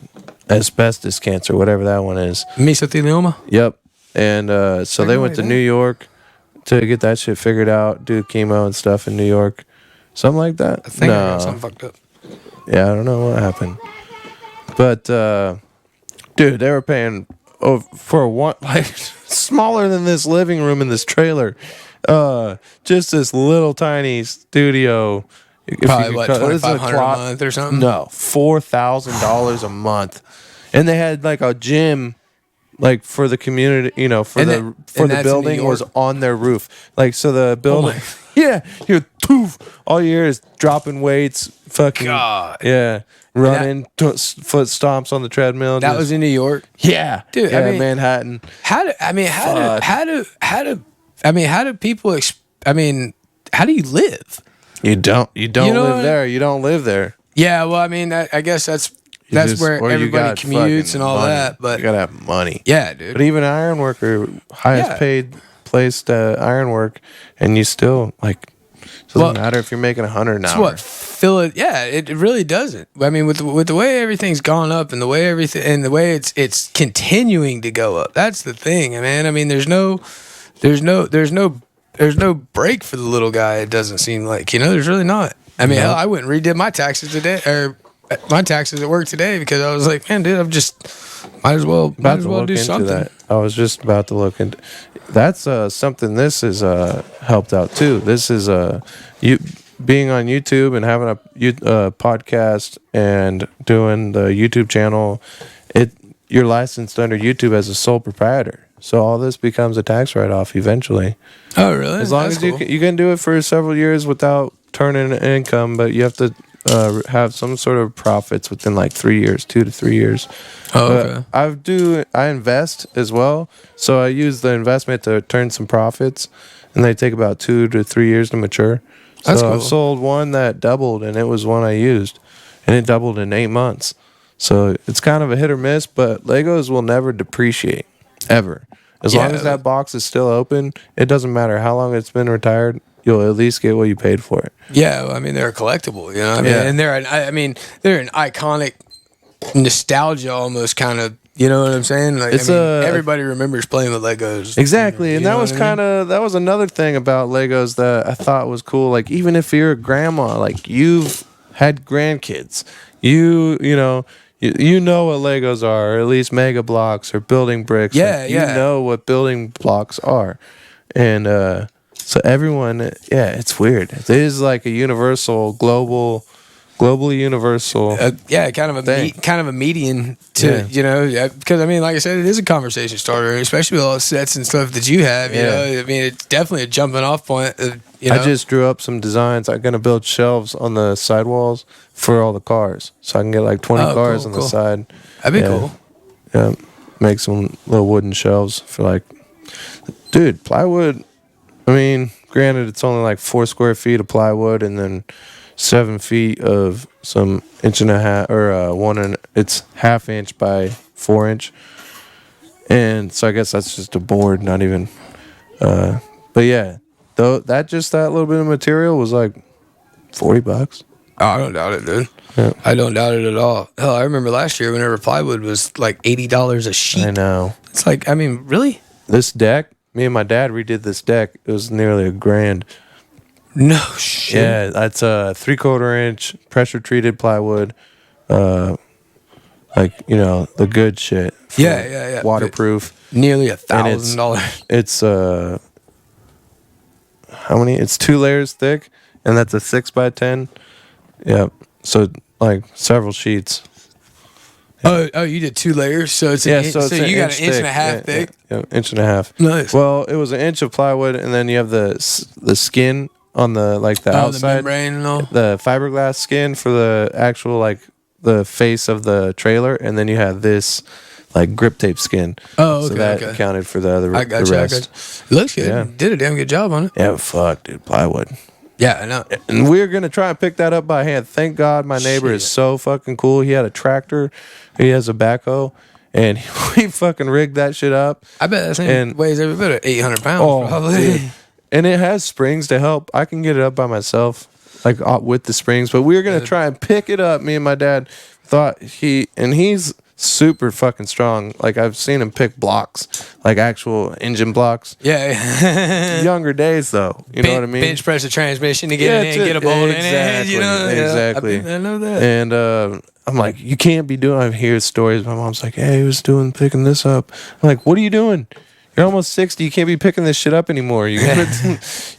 asbestos cancer, whatever that one is. Mesothelioma? Yep. And so they went to New York to get that shit figured out, do chemo and stuff in New York. Something like that? I think I got something fucked up. Yeah, I don't know what happened. But, dude, they were paying for one, like, smaller than this living room in this trailer. Just this little tiny studio. Probably what, $2,500 a month or something? No, $4,000 a month, and they had like a gym, like for the community, for the building was on their roof, like so the building. You're poof. All you hear is dropping weights, fucking running foot stomps on the treadmill. That was in New York. Yeah, dude. Yeah, Manhattan. How do people? How do you live? You don't live there. You don't live there. Yeah, well, I mean, I guess that's where everybody commutes and all money. that. But you gotta have money. Yeah, dude. But even iron worker, highest paid place to iron work, and you still doesn't matter if you're making $100 an hour. It really doesn't. I mean, with the way everything's gone up and the way it's continuing to go up. That's the thing, man. I mean, there's no break for the little guy. It doesn't seem like, there's really not. I mean, hell, I went and redid my taxes today, or my taxes at work today, because I was like, man, dude, I'm just Might as well look do into something. that. I was just about to look into. That's something. This is helped out too. This is you being on YouTube and having a podcast and doing the YouTube channel. You're licensed under YouTube as a sole proprietor. So all this becomes a tax write-off eventually. Oh, really? As long as you can do it for several years without turning an income, but you have to have some sort of profits within like 3 years, 2 to 3 years. Oh, okay. I invest as well, so I use the investment to turn some profits, and they take about 2 to 3 years to mature. So That's cool. I've sold one that doubled, and it was one I used, and it doubled in 8 months. So it's kind of a hit or miss, but Legos will never depreciate, ever. As long as that box is still open, it doesn't matter how long it's been retired. You'll at least get what you paid for it. Yeah, well, I mean, they're a collectible, you know. I mean, and they're an iconic nostalgia almost kind of. You know what I'm saying? Like, everybody remembers playing with Legos. Exactly, and that was another thing about Legos that I thought was cool. Like, even if you're a grandma, like you've had grandkids, you know. You know what Legos are, or at least Mega Blocks or building bricks. Yeah, You know what building blocks are. And so everyone, it's weird. It is like a universal, globally universal. Kind of a median to, you know, because I mean, like I said, it is a conversation starter, especially with all the sets and stuff that you have, you know. I mean, it's definitely a jumping off point. You know? I just drew up some designs. I'm going to build shelves on the sidewalls for all the cars. So I can get like 20 cars on the side. That'd be cool. Yeah. Make some little wooden shelves for like, dude, plywood. I mean, granted, it's only like 4 square feet of plywood and then 7 feet of some 1.5 or it's 1/2 inch by 4 inch. And so I guess that's just a board, not even, but yeah. Though that little bit of material was like $40. Oh, I don't doubt it, dude. Yeah. I don't doubt it at all. Hell, I remember last year whenever plywood was like $80 a sheet. I know. It's like, I mean, really? This deck, me and my dad redid this deck. It was nearly $1,000. No shit. Yeah, that's a 3/4 inch pressure treated plywood. Like, you know, the good shit. Yeah. Waterproof. Nearly $1,000. It's how many? It's 2 layers thick, and that's a 6x10. Yeah. So like several sheets. Yeah. Oh, you did 2 layers, so it's so you got an inch and a half thick. Yeah, inch and a half. Nice. Well, it was an inch of plywood, and then you have the skin on the outside, the membrane and all. the fiberglass skin for the actual like the face of the trailer, and then you have this like grip tape skin. Oh, okay. So that accounted for the other. I got the you. rest. It looks good. Yeah. Did a damn good job on it. Yeah, fuck, dude, plywood. Yeah, I know. And we're gonna try and pick that up by hand. Thank God, my neighbor is so fucking cool. He had a tractor, he has a backhoe, and we fucking rigged that shit up. I bet that thing weighs every bit of 800 pounds. Oh, probably. dude. And it has springs to help. I can get it up by myself, like with the springs. But we were gonna try and pick it up. Me and my dad thought he's super fucking strong. Like I've seen him pick blocks, like actual engine blocks. Yeah. Younger days though, you know what I mean. Bench press a transmission to get it in, get a bolt in it. You know, exactly. I know that. And I'm like, you can't be doing. I hear stories. My mom's like, hey, he was picking this up. I'm like, what are you doing? You're almost 60. You can't be picking this shit up anymore. You're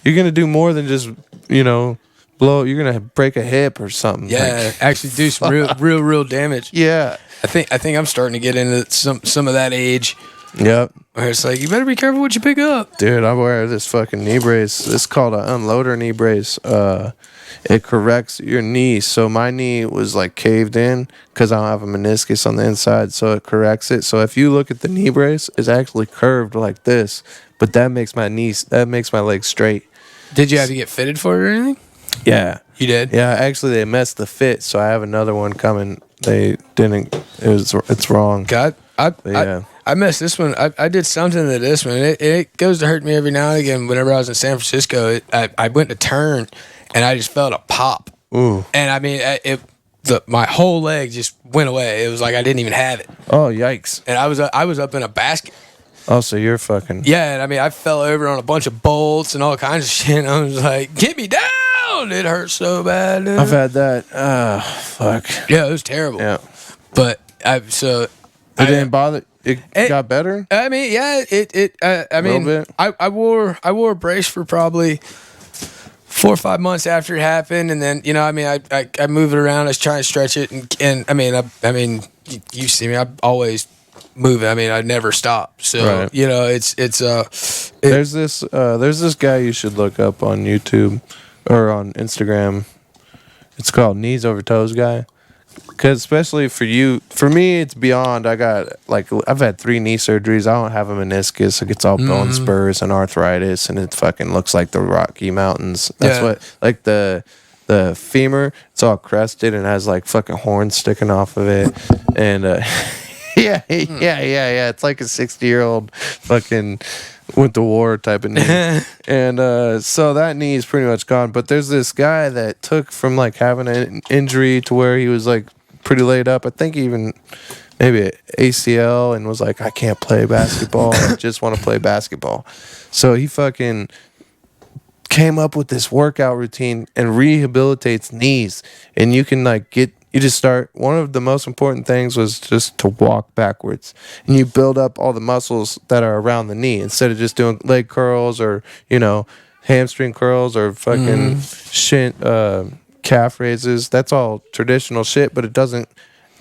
gonna do more than just, you know, blow. You're gonna break a hip or something. Yeah, like, actually do some real damage. Yeah. I think I'm starting to get into some of that age. Yep. Where it's like, you better be careful what you pick up. Dude, I wear this fucking knee brace. It's called an unloader knee brace. It corrects your knee. So my knee was like caved in because I don't have a meniscus on the inside. So it corrects it. So if you look at the knee brace, it's actually curved like this. But that makes my leg straight. Did you have to get fitted for it or anything? Yeah. You did? Yeah, actually they messed the fit, so I have another one coming. They didn't. It's wrong. God, I messed this one. I did something to this one. It goes to hurt me every now and again. Whenever I was in San Francisco, I went to turn, and I just felt a pop. Ooh. And I mean, my whole leg just went away. It was like I didn't even have it. Oh, yikes! And I was up in a basket. Oh, so you're fucking. Yeah, and I mean, I fell over on a bunch of bolts and all kinds of shit. And I was like, get me down! It hurt so bad, dude. I've had that. Fuck. Yeah, it was terrible. Yeah. But I It didn't bother. It got better. I mean, yeah, I mean, bit. I wore a brace for probably 4 or 5 months after it happened, and then I mean, I move it around. I was trying to stretch it, and I mean, you see me. I always move it. I mean, I never stop. So Right. there's There's this guy you should look up on YouTube or on Instagram. It's called Knees Over Toes Guy. Because especially for me, it's beyond. I've had 3 knee surgeries. I don't have a meniscus. It gets all bone spurs and arthritis, and it fucking looks like the Rocky Mountains. That's what, like the femur, it's all crusted and has like fucking horns sticking off of it. And yeah. It's like a 60-year-old fucking went to war type of knee. And so that knee is pretty much gone. But there's this guy that took from like having an injury to where he was like pretty laid up. I think even maybe ACL, and was like, I can't play basketball. I just want to play basketball. So he fucking came up with this workout routine and rehabilitates knees. And you can like you just start. One of the most important things was just to walk backwards, and you build up all the muscles that are around the knee instead of just doing leg curls or hamstring curls or fucking calf raises. That's all traditional shit, but it doesn't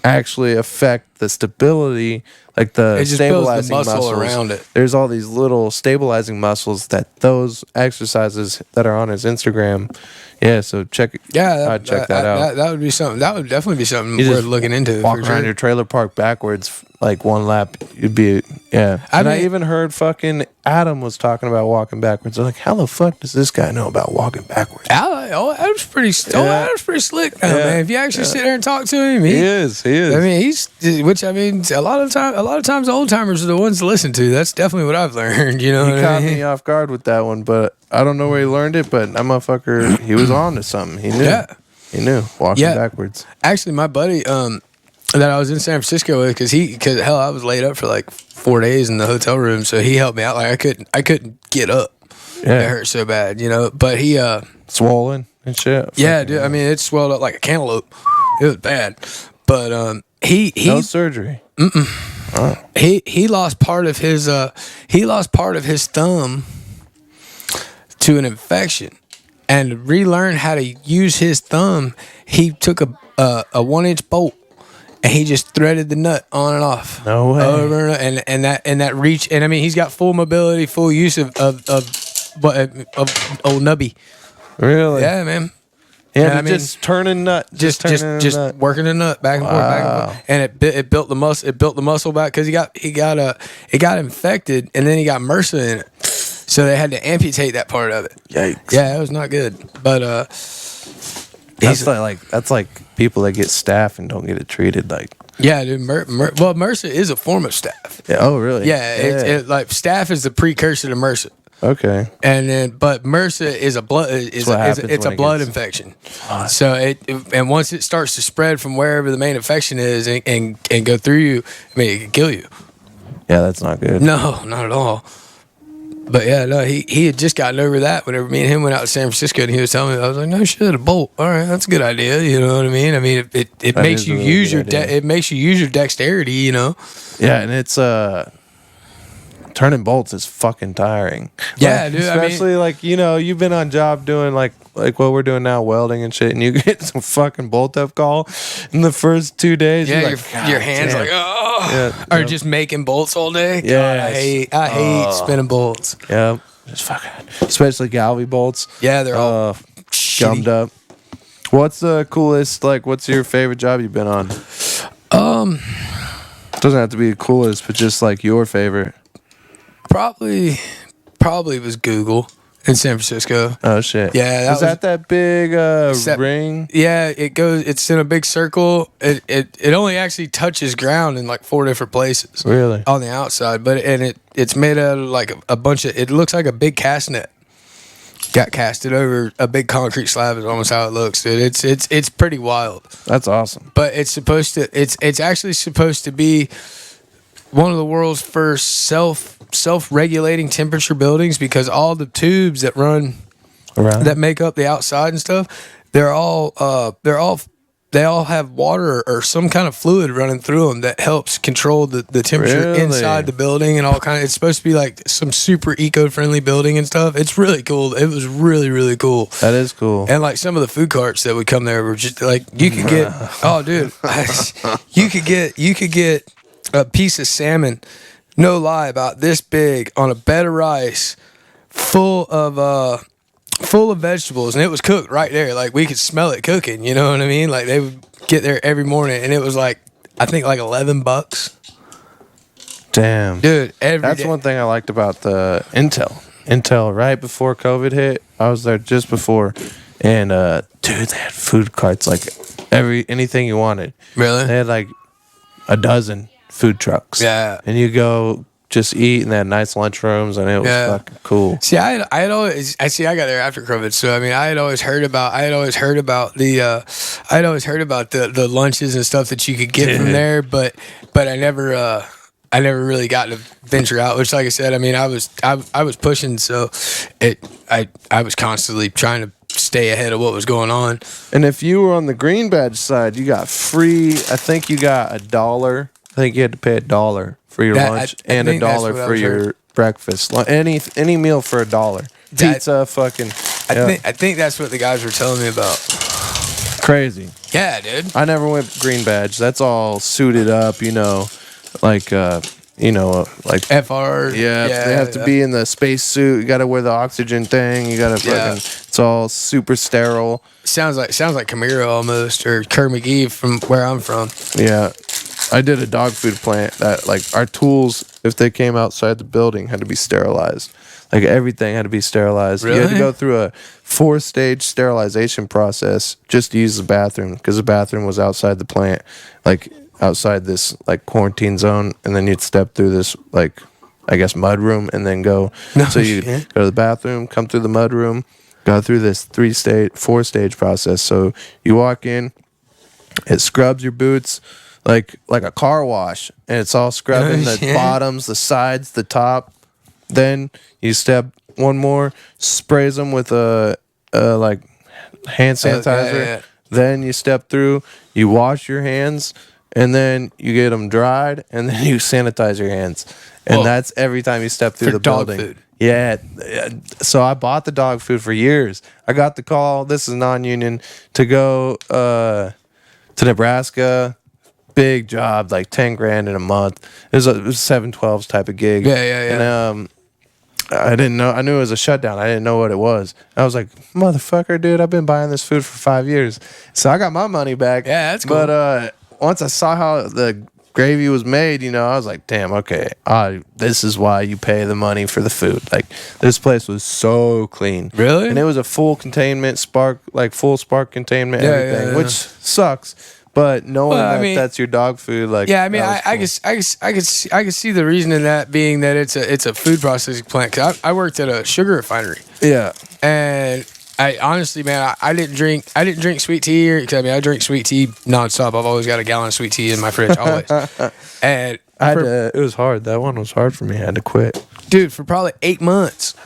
actually affect the stability, like the it just stabilizing builds the muscle muscles around it. There's all these little stabilizing muscles that those exercises that are on his Instagram. Yeah, so check that out. That would be something. That would definitely be something You worth just looking into. Walk around your trailer park backwards like one lap. You'd be I even heard fucking Adam was talking about walking backwards. I'm like, how the fuck does this guy know about walking backwards? Adam's pretty slick now, man. If you actually sit there and talk to him, he is. I mean, a lot of times the old timers are the ones to listen to. That's definitely what I've learned. You know, he caught me off guard with that one, but I don't know where he learned it. But that motherfucker, he was on to something. He knew. Yeah. He knew walking backwards. Actually, my buddy, that I was in San Francisco with, because hell, I was laid up for like 4 days in the hotel room, so he helped me out. Like I couldn't get up. Yeah. It hurt so bad, But he swollen and shit. Yeah, dude. I mean, it swelled up like a cantaloupe. It was bad. But he no surgery. Oh. He lost part of his thumb to an infection, and to relearn how to use his thumb, he took a 1-inch bolt and he just threaded the nut on and off. No way. Over and that reach, and I mean, he's got full mobility, full use of old nubby. Really? Yeah, man. Yeah, I mean, just turning nut, just working the nut back and forth, back and forth, and it built the muscle. It built the muscle back because it got infected, and then he got MRSA in it, so they had to amputate that part of it. Yikes! Yeah, it was not good. But that's like people that get staph and don't get it treated. Like, yeah, dude. MRSA is a form of staph. Yeah. Oh, really? Yeah. It like staph is the precursor to MRSA. Okay. And then, but MRSA is a blood it's a blood infection. So and once it starts to spread from wherever the main infection is and go through you, I mean, it can kill you. Yeah, that's not good. No, not at all. But yeah, no, he had just gotten over that whenever me and him went out to San Francisco, and he was telling me, I was like, no shit, a bolt. All right, that's a good idea. You know what I mean? I mean, it makes you use it makes you use your dexterity. Yeah, and it's turning bolts is fucking tiring. Yeah, dude. Especially you've been on job doing like what we're doing now, welding and shit, and you get some fucking bolt up call in the first 2 days. Yeah, your hands like or just making bolts all day. Yeah, I hate spinning bolts. Yeah, just fucking, especially Galvy bolts. Yeah, they're all gummed up. What's the coolest? What's your favorite job you've been on? Doesn't have to be the coolest, but just your favorite. Probably was Google in San Francisco. Oh shit! Yeah, that big ring? Yeah, it's in a big circle. It only actually touches ground in 4 different places. Really? On the outside, but it's made out of a bunch of. It looks like a big cast net. Got casted over a big concrete slab is almost how it looks, dude. It's pretty wild. That's awesome. But it's actually supposed to be one of the world's first self-regulating temperature buildings, because all the tubes that run around that make up the outside and stuff, they're all they all have water or some kind of fluid running through them that helps control the temperature Really? inside the building and all kind of. It's supposed to be like some super eco-friendly building and stuff. It's really cool. It was really, really cool. That is cool. And like some of the food carts that would come there were just like you could get. Oh, dude, you could get a piece of salmon. No lie, about this big on a bed of rice, full of vegetables, and it was cooked right there. Like we could smell it cooking. You know what I mean? Like they would get there every morning, and it was like I think like $11. Damn, Dude, that's day. one thing I liked about the Intel right before COVID hit. I was there just before, and dude, they had food carts like anything you wanted. Really? They had like a dozen food trucks. Yeah. And you go just eat, and they had nice lunchrooms, and it was fucking cool. See, I got there after COVID, so I mean, I had always heard about the lunches and stuff that you could get from there, but I never really got to venture out. Which, like I said, I mean, I was pushing, so I was constantly trying to stay ahead of what was going on. And if you were on the green badge side, you got free. I think you got $1. I think you had to pay $1 for your lunch and $1 for your breakfast. Any meal for $1. Pizza, fucking. I think that's what the guys were telling me about. Crazy. Yeah, dude. I never went green badge. That's all suited up, like like FR. Yeah, they have to be in the space suit. You got to wear the oxygen thing. You got to fucking. It's all super sterile. Sounds like Camaro almost, or Kerr McGee from where I'm from. Yeah. I did a dog food plant that, like, our tools, if they came outside the building, had to be sterilized. Like, everything had to be sterilized. Really? You had to go through a 4-stage sterilization process just to use the bathroom, because the bathroom was outside the plant, like, outside this, like, quarantine zone, and then you'd step through this, like, I guess, mud room, and then go. So you go to the bathroom, come through the mud room, go through this 4-stage process. So you walk in, it scrubs your boots, like a car wash, and it's all scrubbing the bottoms, the sides, the top. Then you step one more, sprays them with a like hand sanitizer. Yeah. Then you step through, you wash your hands, and then you get them dried, and then you sanitize your hands. And that's every time you step through the dog building. food. Yeah. So I bought the dog food for years. I got the call, this is non-union, to go to Nebraska. Big job, like $10,000 in a month. It was 7/12s type of gig. Yeah. And I didn't know. I knew it was a shutdown. I didn't know what it was. I was like, motherfucker, dude, I've been buying this food for 5 years. So I got my money back. Yeah, that's cool. But once I saw how the gravy was made, I was like, damn, okay. This is why you pay the money for the food. Like, this place was so clean. Really? And it was a full containment, full spark containment, everything, yeah. which sucks. But knowing that's your dog food, like, yeah, I mean, I could see the reason in that being that it's a food processing plant. 'Cause I worked at a sugar refinery. Yeah, and I honestly, man, I didn't drink sweet tea, because I mean I drink sweet tea nonstop. I've always got a gallon of sweet tea in my fridge, always. And it was hard. That one was hard for me. I had to quit, dude, for probably 8 months.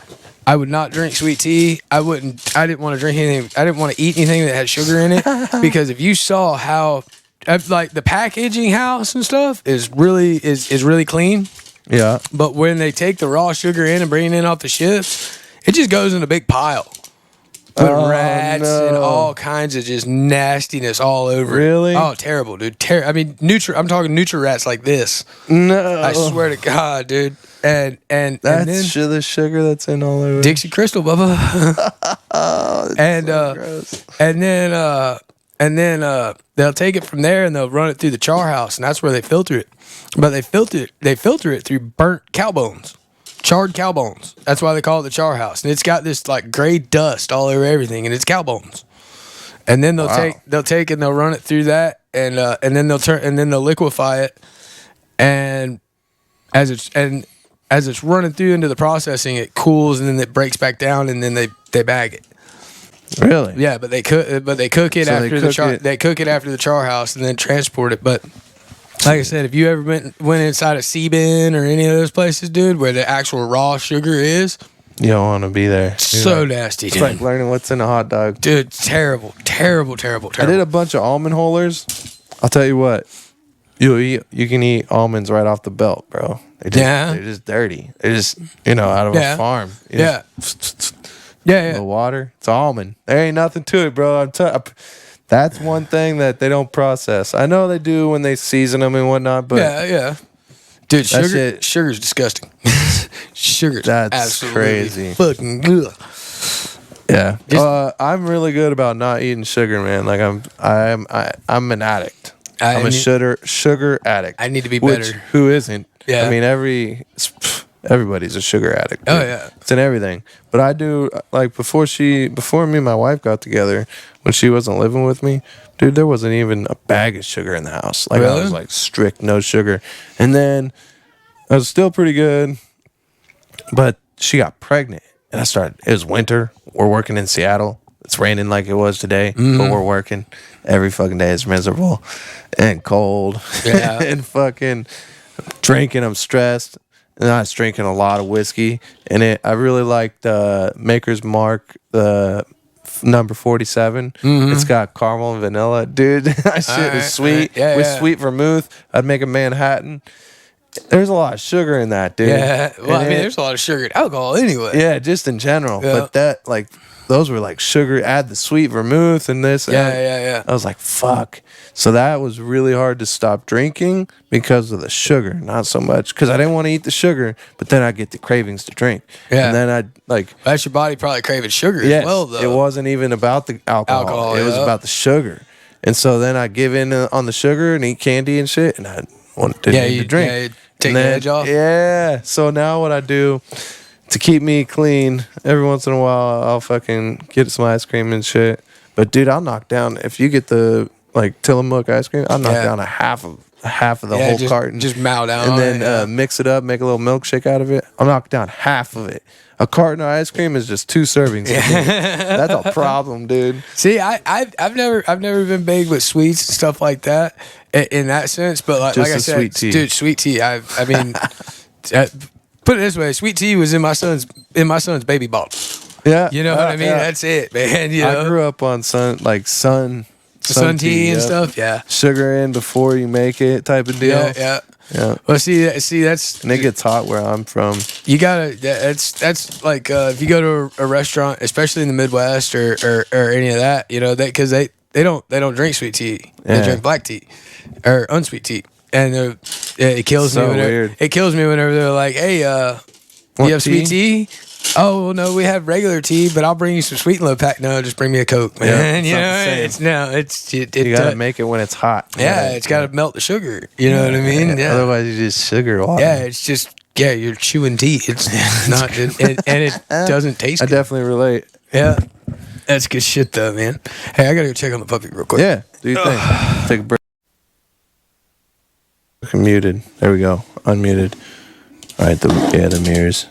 I would not drink sweet tea. I didn't want to drink anything. I didn't want to eat anything that had sugar in it, because if you saw how, like, the packaging house and stuff is really clean. Yeah. But when they take the raw sugar in and bring it in off the ships, it just goes in a big pile with rats and all kinds of just nastiness all over. Really? Oh, terrible, dude. I mean, I'm talking Nutri-Rats like this. No. I swear to God, dude. And that's then the sugar that's in all over. Dixie Crystal, Bubba. And so gross. and then they'll take it from there and they'll run it through the char house, and that's where they filter it. But they filter it through burnt cow bones, charred cow bones. That's why they call it the char house. And it's got this like gray dust all over everything, and it's cow bones. And then they'll take and they'll run it through that, and then they'll liquefy it, and as it's running through into the processing, it cools, and then it breaks back down, and then they bag it. Really? Yeah, but they cook it after the char house, and then transport it. But like I said, if you ever went inside of Sea-Bin or any of those places, dude, where the actual raw sugar is, you don't want to be there. So nasty, It's dude. like learning what's in a hot dog. Dude, terrible. Terrible. I did a bunch of almond holers. I'll tell you what. You can eat almonds right off the belt, bro. They're just dirty. They're just out of a farm. Yeah. The water. It's almond. There ain't nothing to it, bro. That's one thing that they don't process. I know they do when they season them and whatnot, but yeah. Dude, sugar's disgusting. That's absolutely crazy. Fucking ugh. Yeah. I'm really good about not eating sugar, man. Like I'm an addict. I'm a sugar addict. I need to be better. Who isn't? Yeah. I mean, everybody's a sugar addict. Oh dude. yeah. It's in everything. But I do, like, before me and my wife got together, when she wasn't living with me, dude, there wasn't even a bag of sugar in the house. Like, really? I was like strict no sugar. And then I was still pretty good, but she got pregnant, and it was winter. We're working in Seattle. It's raining like it was today, but we're working. Every fucking day is miserable and cold. Yeah. And fucking drinking, I'm stressed. And I was drinking a lot of whiskey. And I really liked Maker's Mark, the number 47. It's got caramel and vanilla. Dude, that shit is sweet. With sweet vermouth. I'd make a Manhattan. There's a lot of sugar in that, dude. Yeah. Well, there's a lot of sugar in alcohol anyway. Yeah, just in general. Yeah. But those were like sugar, add the sweet vermouth and this. Yeah. I was like, fuck. So that was really hard to stop drinking because of the sugar, not so much because I didn't want to eat the sugar, but then I'd get the cravings to drink. Yeah. And then I'd that's your body probably craving sugar as well, though. It wasn't even about the alcohol. It was about the sugar. And so then I'd give in on the sugar and eat candy and shit, and I didn't need to drink. Yeah, take the edge off. Yeah. So now what I do to keep me clean, every once in a while, I'll fucking get some ice cream and shit. But dude, I'll knock down, if you get the Tillamook ice cream, I'll knock down a half of the whole carton. Just mow down and then mix it up, make a little milkshake out of it. I'll knock down half of it. A carton of ice cream is just 2 servings. That's a problem, dude. See, I've never been big with sweets and stuff like that in that sense. But like I said, sweet tea. Dude, sweet tea. I mean, put it this way: sweet tea was in my son's baby bottle. Yeah, you know what I mean. Yeah. That's it, man. I grew up on sun tea and stuff. Yeah, sugar in before you make it, type of deal. Yeah. Well, see, that's and it gets hot where I'm from. You gotta. That's like if you go to a restaurant, especially in the Midwest or any of that, because they don't drink sweet tea. They drink black tea or unsweet tea, and it kills me. It kills me whenever they're like, "Hey, you have sweet tea?" Oh no, we have regular tea, but I'll bring you some sweet and low pack. No, just bring me a Coke, man. You gotta make it when it's hot. Yeah, it's gotta melt the sugar. You know what I mean? Yeah. Otherwise, you just sugar water. Yeah, it's just you're chewing tea. It's not, and it doesn't taste good. I definitely relate. Yeah, that's good shit though, man. Hey, I gotta go check on the puppy real quick. Yeah, do your thing. Take a break. Muted. There we go. Unmuted. All right. The mirrors.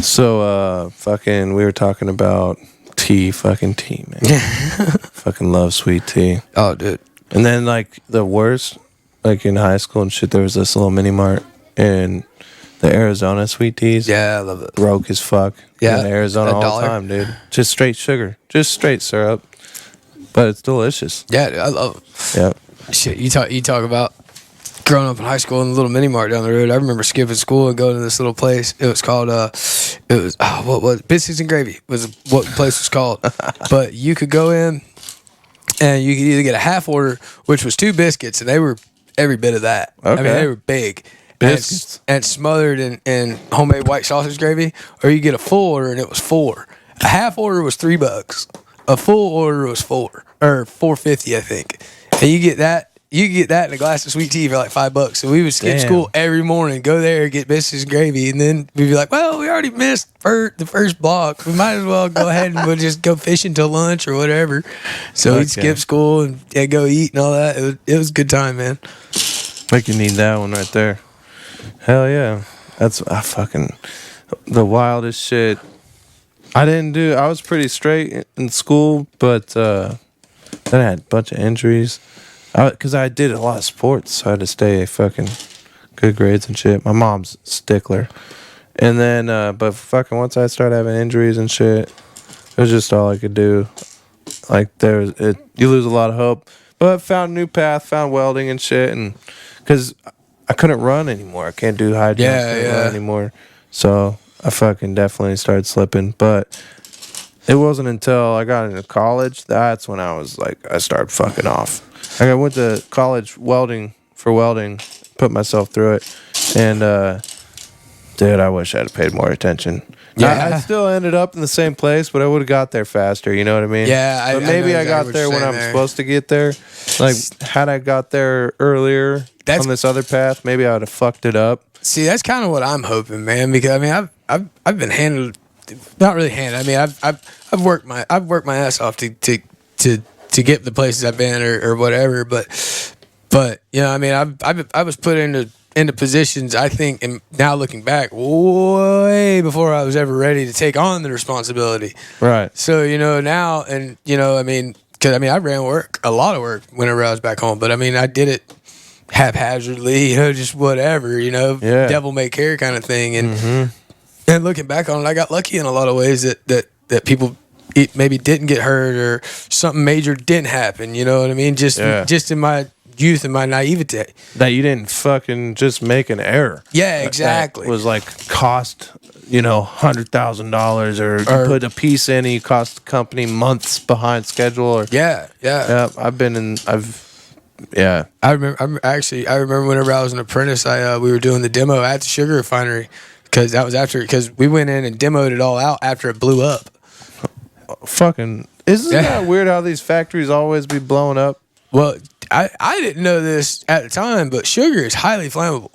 So, we were talking about fucking tea, man. Fucking love sweet tea. Oh, dude. And then, the worst, in high school and shit, there was this little mini mart in the Arizona sweet teas. Yeah, I love it. Broke as fuck. Yeah. In Arizona all the time, dude. Just straight sugar. Just straight syrup. But it's delicious. Yeah, dude, I love it. Yeah. Shit, you talk about growing up in high school in the little mini mart down the road. I remember skipping school and going to this little place. It was called what was it? Biscuits and Gravy was what the place was called. But you could go in and you could either get a half order, which was 2 biscuits, and they were every bit of that. Okay. I mean, they were big. Biscuits. And smothered in homemade white sausage gravy, or you get a full order and it was 4. A half order was $3. A full order was $4.50, I think. And you get that and a glass of sweet tea for like $5. So we would skip school every morning, go there, get biscuits and gravy, and then we'd be like, well, we already missed the first block. We might as well go ahead and we'll just go fishing till lunch or whatever. So we'd skip school and go eat and all that. It was a good time, man. Like you need that one right there. Hell yeah. That's the wildest shit. I was pretty straight in school, but then I had a bunch of injuries. Because I did a lot of sports, so I had to stay fucking good grades and shit. My mom's a stickler. And then, but fucking once I started having injuries and shit, It was just all I could do. Like you lose a lot of hope. But I found a new path, found welding and shit, and because I couldn't run anymore, I can't do high jump, couldn't run anymore. So I fucking definitely started slipping. But it wasn't until I got into college that's when I was like, I started fucking off. Like I went to college for welding, put myself through it, and dude, I wish I had paid more attention. Yeah. I still ended up in the same place, but I would have got there faster. You know what I mean? Yeah, But I maybe know I got exactly what there you're when saying I'm there. supposed to get there. Like, had I got there earlier That's- on this other path, maybe I would have fucked it up. See, that's kind of what I'm hoping, man. Because I mean, I've been handled, not really handled. I mean, I've worked my ass off to get the places I've been or whatever. But you know, I mean, I was put into positions, I think, and now looking back, way before I was ever ready to take on the responsibility. Right. So, you know, now, and, you know, I mean, because, I mean, I ran a lot of work whenever I was back home, but, I mean, I did it haphazardly, you know, just whatever, you know, devil may care kind of thing. And and looking back on it, I got lucky in a lot of ways that people maybe didn't get hurt or something major didn't happen, you know what I mean? Just in my youth and my naivete. That you didn't fucking just make an error. Yeah, exactly. That was like cost, you know, $100,000 or you put a piece in and you cost the company months behind schedule. Or Yeah. I remember whenever I was an apprentice, we were doing the demo at the sugar refinery because we went in and demoed it all out after it blew up. Fucking, isn't that weird how these factories always be blowing up? Well, I didn't know this at the time, but sugar is highly flammable.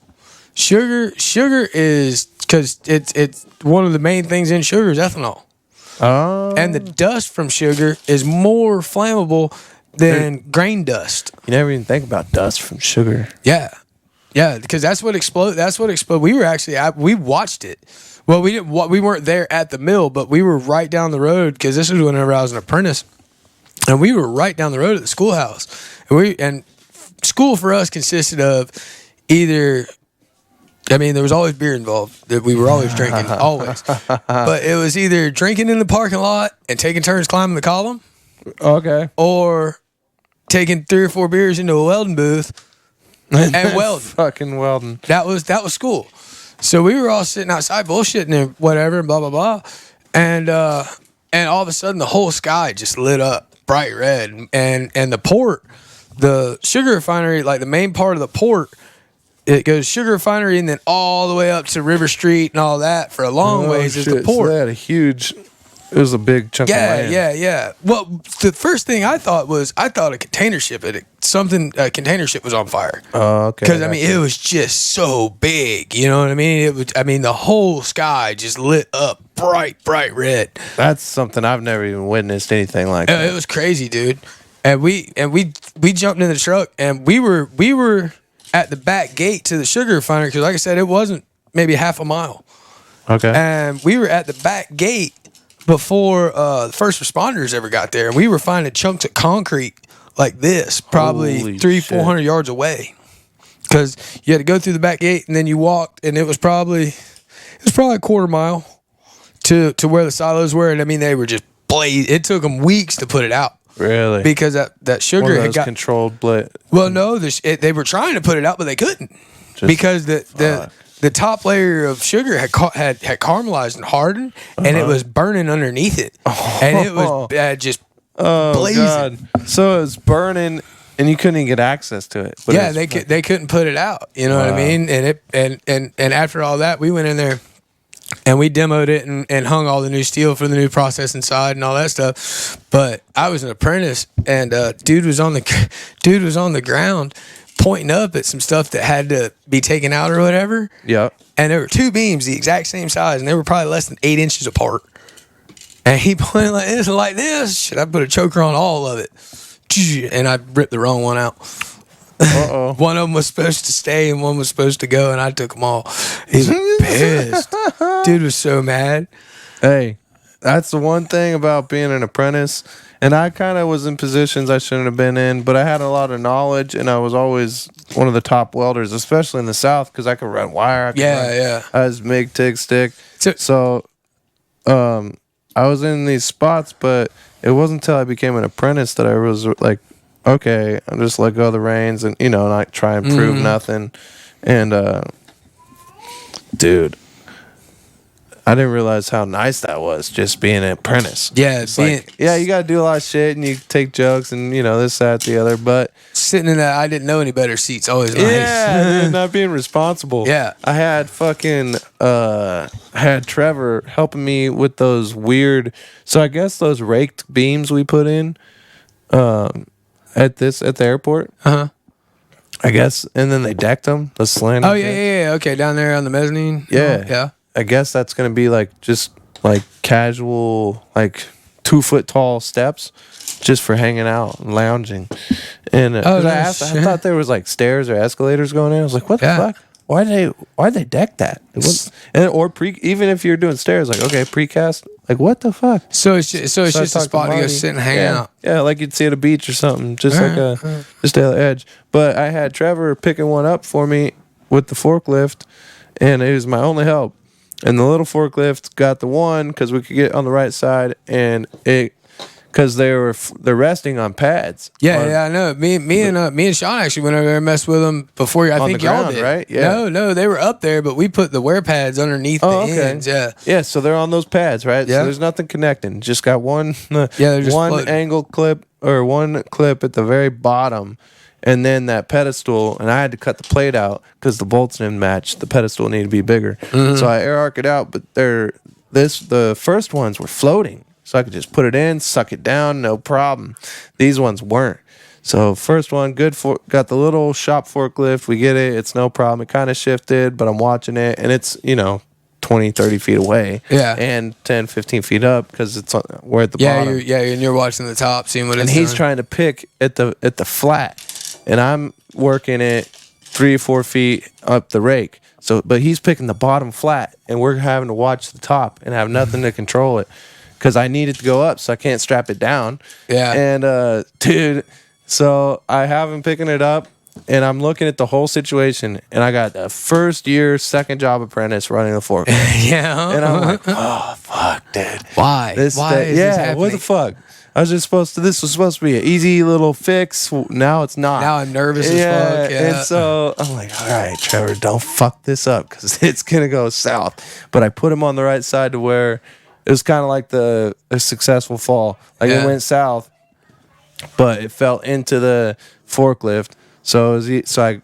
Sugar is, because it's one of the main things in sugar is ethanol. Oh. And the dust from sugar is more flammable than grain dust. You never even think about dust from sugar. Yeah, because that's what exploded. We were actually we watched it. Well, we didn't. We weren't there at the mill, but we were right down the road because this was whenever I was an apprentice, and we were right down the road at the schoolhouse. And school for us consisted of either. I mean, there was always beer involved. That we were always drinking, always. But it was either drinking in the parking lot and taking turns climbing the column. Okay. Or taking 3 or 4 beers into a welding booth and welding. Fucking welding. That was school. So we were all sitting outside bullshitting and whatever and blah blah blah, and all of a sudden the whole sky just lit up bright red, and the port, the sugar refinery, like the main part of the port, it goes sugar refinery and then all the way up to River Street and all that for a long ways is the port. So they had a huge. It was a big chunk of land. Yeah. Well, the first thing I thought a container ship a container ship was on fire. Oh, okay. Because I mean, it was just so big. You know what I mean? It was. I mean, the whole sky just lit up bright red. That's something I've never even witnessed anything like that. It was crazy, dude. And we jumped in the truck and we were at the back gate to the sugar refinery because, like I said, it wasn't maybe half a mile. Okay. And we were at the back gate before the first responders ever got there, and we were finding chunks of concrete like this, probably Holy 300-400 yards away, because you had to go through the back gate and then you walked, and it was probably a quarter mile to where the silos were, and I mean they were just blazed. It took them weeks to put it out. Really? Because that sugar had got controlled blade. Well, no, they were trying to put it out, but they couldn't because the top layer of sugar had caramelized and hardened, and it was burning underneath it, and it was just blazing. God. So it was burning, and you couldn't even get access to it. Yeah, they couldn't put it out. You know what I mean? And after all that, we went in there and we demoed it and hung all the new steel for the new process inside and all that stuff. But I was an apprentice, and dude was on the ground, pointing up at some stuff that had to be taken out or whatever. Yep. And there were 2 beams the exact same size, and they were probably less than 8 inches apart. And he pointed like this and like this. Should I put a choker on all of it? And I ripped the wrong one out. Uh-oh. One of them was supposed to stay and one was supposed to go, and I took them all. He was pissed. Dude was so mad. Hey, that's the one thing about being an apprentice. And I kind of was in positions I shouldn't have been in, but I had a lot of knowledge, and I was always one of the top welders, especially in the South, because I could run wire. I was MIG, TIG, stick. So I was in these spots, but it wasn't until I became an apprentice that I was like, okay, I'm just let go of the reins and, not try and prove nothing. And, dude, I didn't realize how nice that was, just being an apprentice. Yeah, it's you got to do a lot of shit, and you take jokes, and this, that, the other. But sitting in that I didn't know any better seat's always nice. Yeah, dude, not being responsible. Yeah, I had had Trevor helping me with those weird. So I guess those raked beams we put in, at the airport. I guess, and then they decked them. The slant. Oh yeah. Okay, down there on the mezzanine. Yeah, yeah. I guess that's gonna be just casual, 2 foot tall steps, just for hanging out and lounging. And I thought there was stairs or escalators going in. I was like, what the fuck? Why'd they deck that? Even if you're doing stairs, okay, precast. What the fuck? So it's just a spot to go sit and hang out. Yeah, like you'd see at a beach or something, just just at the edge. But I had Trevor picking one up for me with the forklift, and it was my only help. And the little forklift got the one because we could get on the right side, and because they're resting on pads. Yeah, I know. Me and Sean actually went over there and messed with them before. I think y'all did, right? Yeah. No, they were up there, but we put the wear pads underneath the ends. Yeah. Yeah, so they're on those pads, right? Yeah. So there's nothing connecting. Just got one. They're just one floating. angle clip or one clip at the very bottom. And then that pedestal, and I had to cut the plate out because the bolts didn't match. The pedestal needed to be bigger. So I air arc it out, but the first ones were floating. So I could just put it in, suck it down, no problem. These ones weren't. So first one, got the little shop forklift. We get it. It's no problem. It kind of shifted, but I'm watching it, and it's, 20, 30 feet away. Yeah. And 10, 15 feet up because we're at the bottom. And you're watching the top, seeing what it's And he's doing. trying to pick at the flat. And I'm working it 3 or 4 feet up the rake. So, but he's picking the bottom flat, and we're having to watch the top and have nothing to control it because I need it to go up, so I can't strap it down. Yeah. And dude, so I have him picking it up, and I'm looking at the whole situation, and I got a first year, second job apprentice running the forklift. Yeah. And I'm like, oh fuck, dude. Why? Why is this happening? What the fuck? This was supposed to be an easy little fix. Now it's not. Now I'm nervous as fuck. Yeah. And so I'm like, all right, Trevor, don't fuck this up because it's going to go south. But I put him on the right side to where it was kind of like a successful fall. It went south, but it fell into the forklift. So I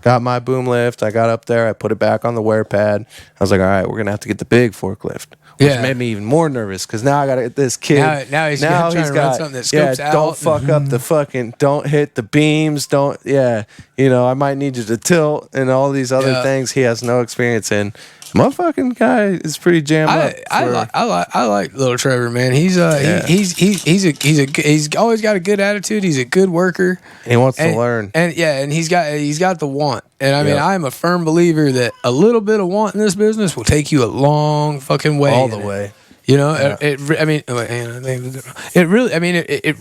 got my boom lift. I got up there. I put it back on the wear pad. I was like, all right, we're going to have to get the big forklift. Which made me even more nervous because now I got to get this kid. Now he's trying to run something that scopes out. Don't fuck up the fucking, don't hit the beams. I might need you to tilt and all these other things he has no experience in. My fucking guy is pretty jammed up. I like little Trevor, man. He's always got a good attitude. He's a good worker. He wants to learn. And he's got the want. And I mean, I'm a firm believer that a little bit of want in this business will take you a long fucking way. All the way. It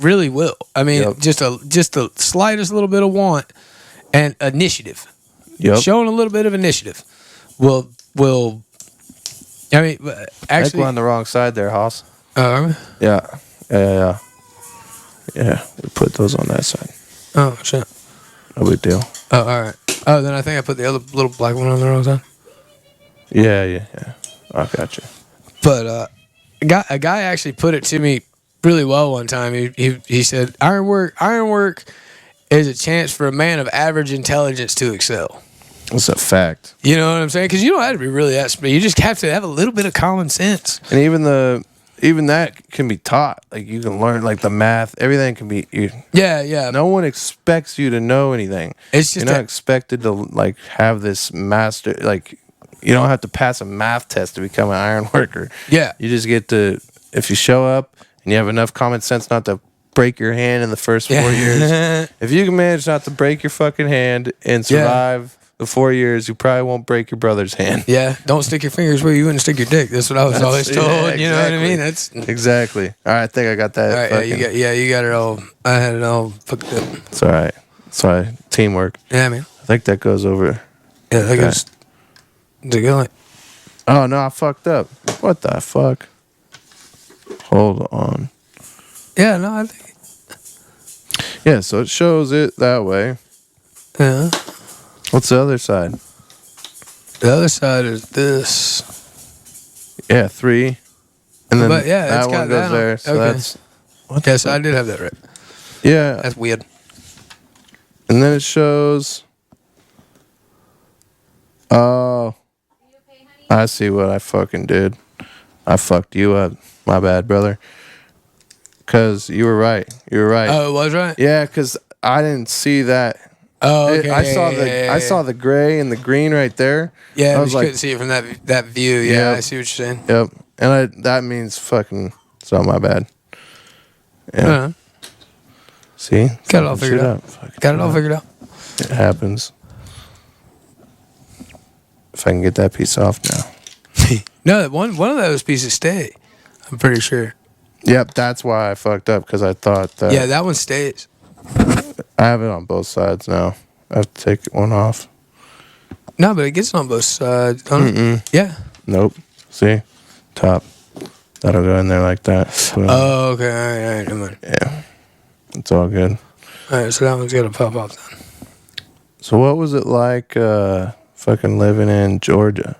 really will. I mean, just the slightest little bit of want and initiative. Yep. Showing a little bit of initiative will. I mean, I think actually, we're on the wrong side there, Hoss. Yeah. We put those on that side. Oh shit. No big deal. Oh, all right. Oh, then I think I put the other little black one on the wrong side. Yeah. I got you. But a guy actually put it to me really well one time. He said, "Ironwork is a chance for a man of average intelligence to excel." It's a fact. You know what I'm saying? Because you don't have to be really that smart. You just have to have a little bit of common sense. And even that can be taught. You can learn, the math. Everything can be. Yeah. No one expects you to know anything. It's just you're not expected to have this master. You don't have to pass a math test to become an iron worker. Yeah. You just get to, if you show up and you have enough common sense not to break your hand in the first 4 years. If you can manage not to break your fucking hand and survive the 4 years, you probably won't break your brother's hand. Yeah, don't stick your fingers where you wouldn't stick your dick. That's what I was always told. Exactly. You know what I mean? That's exactly. All right, I think I got that. All right, you got it all. I had it all fucked up. It's all right. Sorry, teamwork. Yeah, man. I think that goes over. Yeah, that goes. Does it go like? Oh no, I fucked up. What the fuck? Hold on. Yeah, no, I think. Yeah, so it shows it that way. Yeah. What's the other side? The other side is this. Yeah, 3. And then But yeah, that it's one got goes that on- there. So okay. that's... What the Yes, I fuck? did have that right. Yeah. That's weird. And then it shows... Oh. I see what I fucking did. I fucked you up. My bad, brother. Because you were right. You were right. Oh, it was right? Yeah, because I didn't see that. Oh, okay. I saw the gray and the green right there. Yeah, I but was you like, couldn't see it from that view. Yeah, Yep. I see what you're saying. yep. And that means fucking... It's not my bad. Yeah. Uh-huh. See? Got it all Fucking figured shit out. up. Fucking Got it shit all up. figured out. It happens. If I can get that piece off now. No, one of those pieces stay. I'm pretty sure. Yep, that's why I fucked up, because I thought that... Yeah, that one stays. I have it on both sides now. I have to take one off. No, but it gets on both sides. Don't it? Yeah. Nope. See? Top. That'll go in there like that. Boom. Oh, okay. All right. Never mind. Yeah. It's all good. All right, so that one's got to pop off then. So what was it like fucking living in Georgia?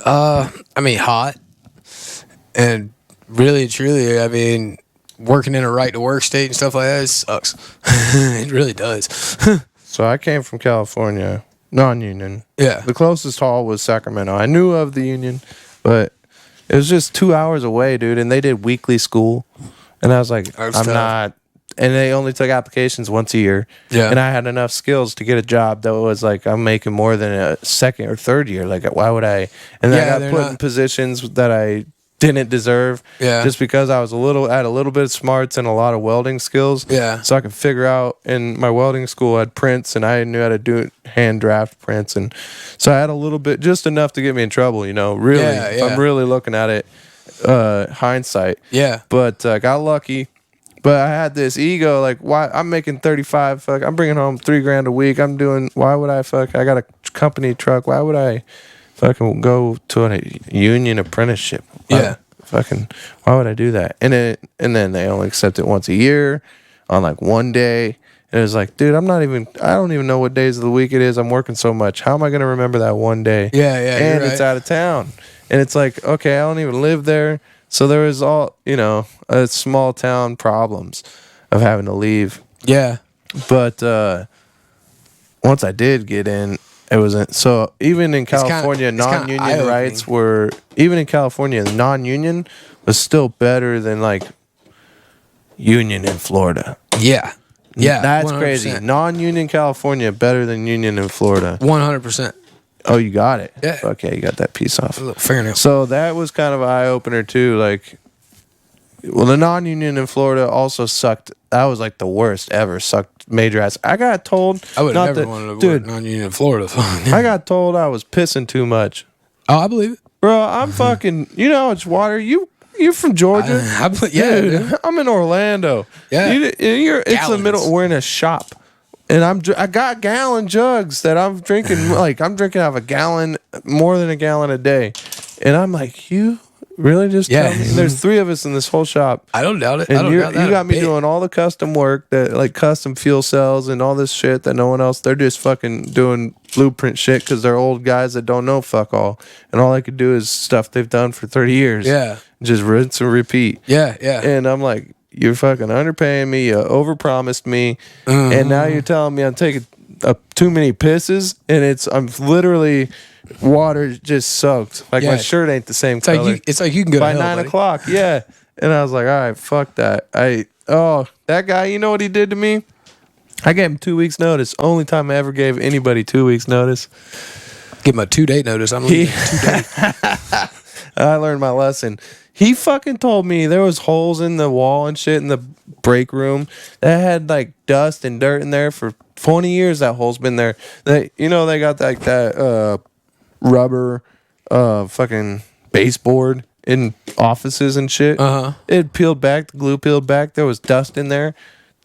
I mean, hot. And really, truly, I mean, working in a right-to-work state and stuff like that, it sucks. It really does. So I came from California, non-union. Yeah. The closest hall was Sacramento. I knew of the union, but it was just 2 hours away, dude. And they did weekly school. And I was like, That's I'm tough. not. And they only took applications once a year. Yeah. And I had enough skills to get a job that was like, I'm making more than a second or third year. Like, why would I? And then Yeah, I they're got put in not- positions that I didn't deserve. Yeah. Just because I was had a little bit of smarts and a lot of welding skills. Yeah. So I could figure out, in my welding school I had prints, and I knew how to do hand draft prints, and so I had a little bit, just enough to get me in trouble, really. Yeah, if yeah. I'm really looking at it, hindsight. Yeah. But I got lucky. But I had this ego, like, why I'm making 35, fuck, I'm bringing home $3,000 a week. Why would I I got a company truck. Why would I fucking go to a union apprenticeship? Yeah. Why would I do that? And then they only accept it once a year on like one day. And it was like, dude, I don't even know what days of the week it is. I'm working so much. How am I going to remember that one day? Yeah, yeah, And you're it's right. out of town. And it's like, okay, I don't even live there. So there was all, small town problems of having to leave. Yeah. But once I did get in, it wasn't. So even in California, it's kinda non-union eye-opening. rights were, even in California, non-union was still better than like union in Florida. Yeah. Yeah. That's 100%. crazy. Non-union California better than union in Florida. 100%. Oh, you got it. Yeah. Okay, you got that piece off. A little fingernail. So that was kind of an eye opener too. Like, well, the non-union in Florida also sucked. That was like the worst ever. Sucked major ass. I got told. I would not never that- wanted to work dude. non-union in Florida. I got told I was pissing too much, Oh, I believe it. bro. I'm fucking. You know how much water you're from Georgia. Yeah, Dude, dude. I'm in Orlando. Yeah. It's the Gallons. middle. We're in a shop, and I got gallon jugs that I'm drinking. Like, I'm drinking out of a gallon, more than a gallon a day, and I'm like, you really just Yeah. tell me? There's 3 of us in this whole shop. I don't doubt it. I And don't you doubt that. got me a bit. doing all the custom work, that like custom fuel cells and all this shit that no one else. They're just fucking doing blueprint shit because they're old guys that don't know fuck all, and all I could do is stuff they've done for 30 years. Yeah. Just rinse and repeat. Yeah, yeah. And I'm like, you're fucking underpaying me. You overpromised me, and now you're telling me I'm taking too many pisses, and I'm literally water just soaked. Like, my Yeah. shirt ain't the same It's like color. it's like you can go By to hell, 9 buddy. o'clock, yeah. And I was like, all right, fuck that. That guy, you know what he did to me? I gave him 2 weeks notice. Only time I ever gave anybody 2 weeks notice. Give him a 2-date notice. I'm leaving. 2 days. I learned my lesson. He fucking told me there was holes in the wall and shit in the break room that had like dust and dirt in there for 20 years. That hole's been there. They got like that rubber fucking baseboard in offices and shit. Uh-huh. It peeled back, the glue peeled back. There was dust in there.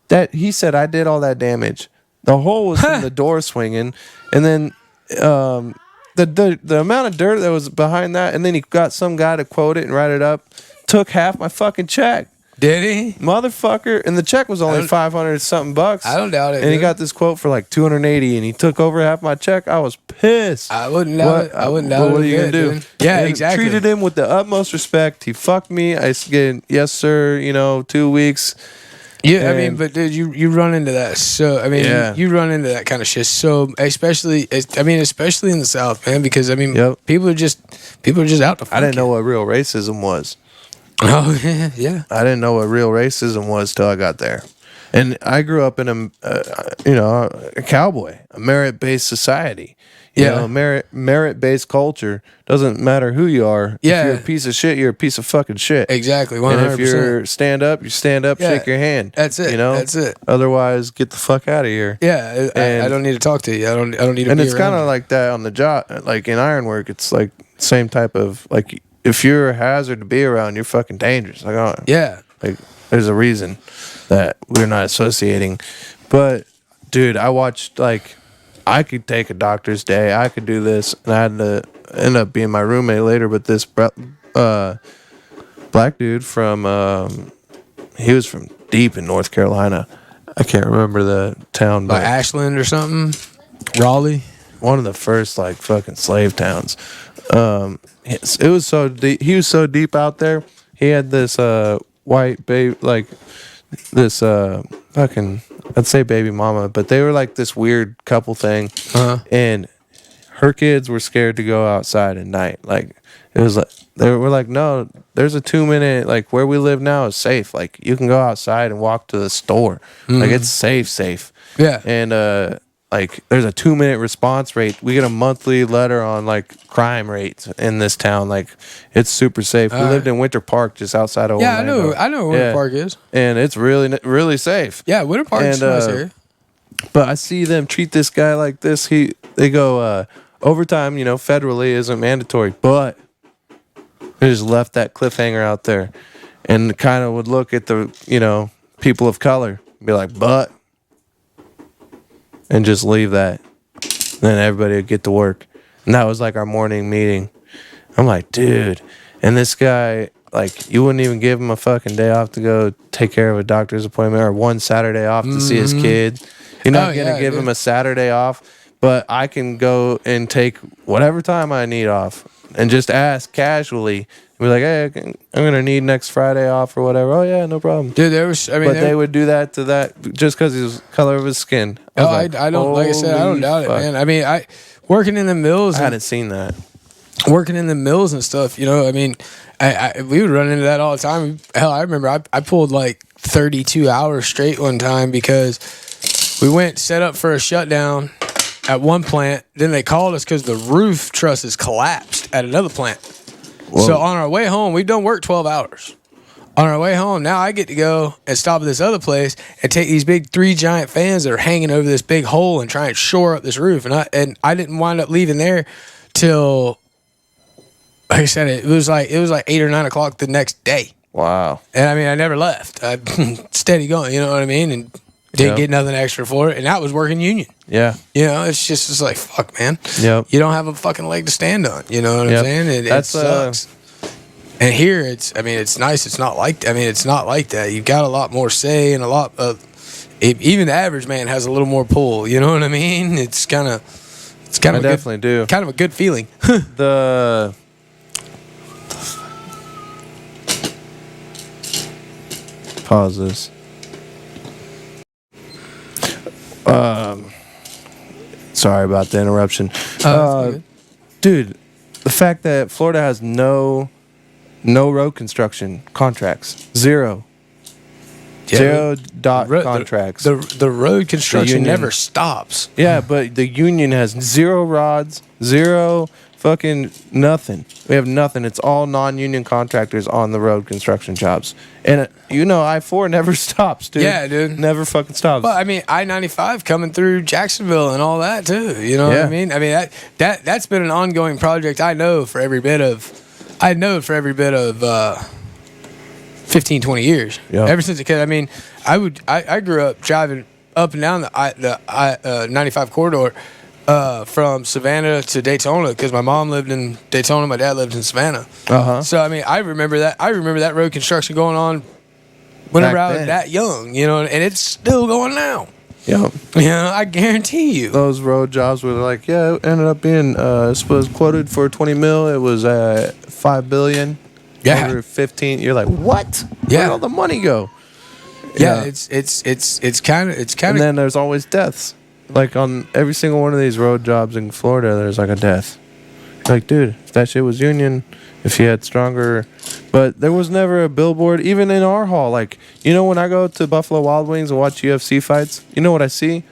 That he said I did all that damage. The hole was from the door swinging, and then the amount of dirt that was behind that, and then he got some guy to quote it and write it up took half my fucking check. Did he? Motherfucker. And the check was only 500 something bucks. I don't doubt it. And he dude. got this quote for like 280 and he took over half my check. I was pissed. I wouldn't doubt it. I wouldn't doubt it. What are you going to do? Dude. Yeah, and exactly. Treated him with the utmost respect. He fucked me. I said, yes, sir, 2 weeks. Yeah, I mean, but dude, you run into that. So I mean, you run into that kind of shit. So especially in the South, man, because I mean, people are just out to fuck I didn't know you. what real racism was. Oh yeah. I didn't know what real racism was till I got there. And I grew up in a cowboy, a merit-based society. You know, merit-based culture. Doesn't matter who you are. Yeah. If you're a piece of shit, you're a piece of fucking shit. Exactly. 100%. And if you're stand up, you stand up, shake your hand. That's it. That's it. Otherwise, get the fuck out of here. Yeah. I don't need to talk to you. I don't need to. And be it's kind of like that on the job, like in ironwork. It's like same type of like if you're a hazard to be around, you're fucking dangerous. Like like there's a reason that we're not associating. But dude, I watched like I could take a doctor's day. I could do this, and I had to end up being my roommate later. But this black dude from he was from deep in North Carolina. I can't remember the town, like but Ashland or something, Raleigh. One of the first like fucking slave towns. It was so deep. He was so deep out there. He had this white baby, like this fucking, I'd say baby mama, but they were like this weird couple thing. And her kids were scared to go outside at night. Like it was like they were like, no, there's a 2-minute, like where we live now is safe. Like you can go outside and walk to the store. Like it's safe. Yeah. And like there's a 2-minute response rate. We get a monthly letter on like crime rates in this town. Like it's super safe. We lived in Winter Park, just outside of Orlando. I know where Winter Park is, and it's really safe. Yeah, Winter Park is a nice area. But I see them treat this guy like this. They go overtime. Federally isn't mandatory, but they just left that cliffhanger out there, and kind of would look at the people of color, be like, but. And just leave that. Then everybody would get to work. And that was like our morning meeting. I'm like, dude. And this guy, like, you wouldn't even give him a fucking day off to go take care of a doctor's appointment or one Saturday off to see his kid. You're not going to give him a Saturday off, but I can go and take whatever time I need off and just ask casually. Be like, hey, I'm going to need next Friday off or whatever. Oh, yeah, no problem. Dude, they would do that to that just because of the color of his skin. I don't, like I said, I don't doubt it, man. I mean, working in the mills. I hadn't seen that. Working in the mills and stuff, I mean, we would run into that all the time. Hell, I remember I pulled like 32 hours straight one time because we went set up for a shutdown at one plant. Then they called us because the roof trusses collapsed at another plant. Whoa. So on our way home, we've done work 12 hours. On our way home, now I get to go and stop at this other place and take these big 3 giant fans that are hanging over this big hole and try and shore up this roof. And I didn't wind up leaving there till, like I said, it was like 8 or 9 o'clock the next day. Wow. And I mean, I never left. I steady going, you know what I mean? And didn't get nothing extra for it. And that was working union. Yeah. It's like, fuck, man. Yep. You don't have a fucking leg to stand on. You know what I'm saying? It sucks. And here, it's nice. It's not like that. You've got a lot more say and a lot of, even the average man has a little more pull. You know what I mean? I definitely do. Kind of a good feeling. Pause this. Sorry about the interruption. Dude, the fact that Florida has no road construction contracts. Zero contracts. The road construction never stops. Yeah, but the union has 0 rods, 0 fucking nothing. We have nothing. It's all non-union contractors on the road construction jobs. And I-4 never stops, dude. Yeah, dude. Never fucking stops. Well, I mean, I-95 coming through Jacksonville and all that too. You know what I mean? I mean, that's been an ongoing project. I know for every bit of 15, 20 years. Yep. Ever since a kid. I mean, I grew up driving up and down the 95 corridor from Savannah to Daytona because my mom lived in Daytona, my dad lived in Savannah. So I mean, I remember that road construction going on whenever I was that young, you know, and it's still going now. Yep. You know, I guarantee you. Those road jobs were like, yeah, it ended up being was quoted for 20 mil. It was 5 billion. Yeah. Over 15. You're like, what? Yeah. Where'd all the money go? Yeah, it's kind of. And then there's always deaths. Like on every single one of these road jobs in Florida, there's like a death. Like, dude, if that shit was union, if you had stronger, but there was never a billboard, even in our hall. Like, you know, when I go to Buffalo Wild Wings and watch UFC fights, you know what I see?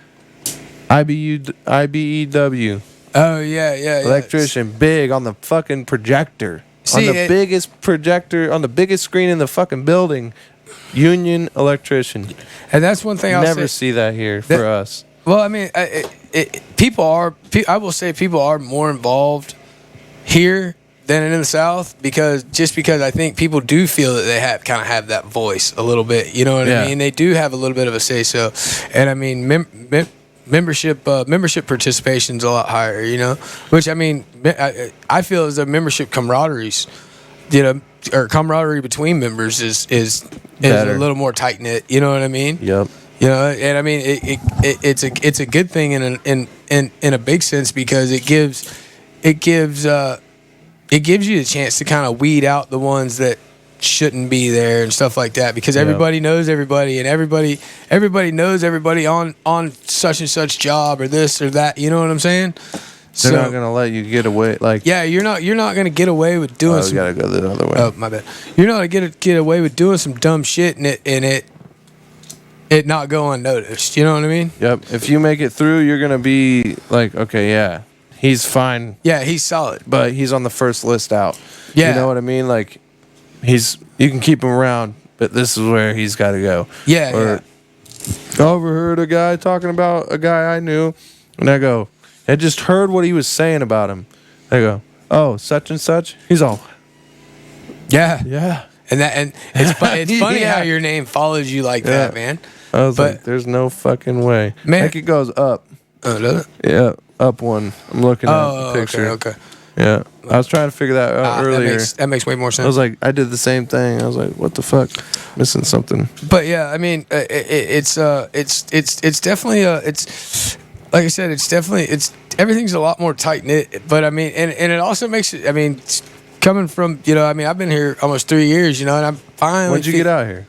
IBEW. Oh yeah. Electrician, big on the fucking projector. See, on the biggest projector, on the biggest screen in the fucking building. Union electrician. And that's one thing I'll never say, see that here for us. Well, I mean, people are. I will say people are more involved here than in the South because I think people do feel that they kind of have that voice a little bit. You know what I mean? They do have a little bit of a say so, and I mean, membership participation's a lot higher. You know, which I mean, I feel as though membership camaraderies, you know, or camaraderie between members is a little more tight knit. You know what I mean? Yep. You know, and I mean it's a good thing in a big sense because it gives you the chance to kind of weed out the ones that shouldn't be there and stuff like that because everybody knows everybody and everybody knows everybody on such and such job or this or that. You know what I'm saying? They're not gonna let you get away. Like, yeah, you're not gonna get away with doing. You gotta go the other way. Oh, my bad. You're not gonna get away with doing some dumb shit and it not go unnoticed. You know what I mean? Yep. If you make it through, you're gonna be like, okay, yeah, he's fine. Yeah, he's solid, but he's on the first list out. Yeah, you know what I mean? Like, you can keep him around, but this is where he's got to go. Yeah. I overheard a guy talking about a guy I knew, and I go, I just heard what he was saying about him. I go, oh, such and such. He's all, yeah. And it's funny how your name follows you like that, man. I was like, there's no fucking way. Man. Like it goes up. Oh, does it? Yeah, up one. I'm looking at the picture. Okay. Yeah. I was trying to figure that out earlier. That makes way more sense. I was like, I did the same thing. I was like, what the fuck? Missing something. But yeah, I mean, it's definitely it's like I said, it's everything's a lot more tight knit. But I mean, and it also makes it. I mean, coming from I mean, I've been here almost 3 years, and I'm finally. When'd you get out here?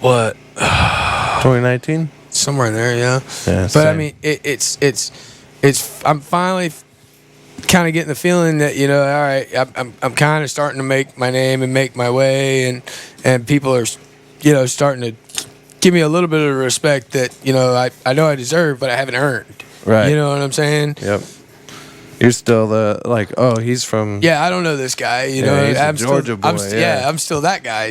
What? 2019. Somewhere in there, yeah. But same. I mean, it's. I'm finally kind of getting the feeling that all right, I'm kind of starting to make my name and make my way, and people are starting to give me a little bit of respect that I know I deserve, but I haven't earned. Right. You know what I'm saying? Yep. You're still the he's from. Yeah, I don't know this guy. He's a Georgia boy. I'm still that guy.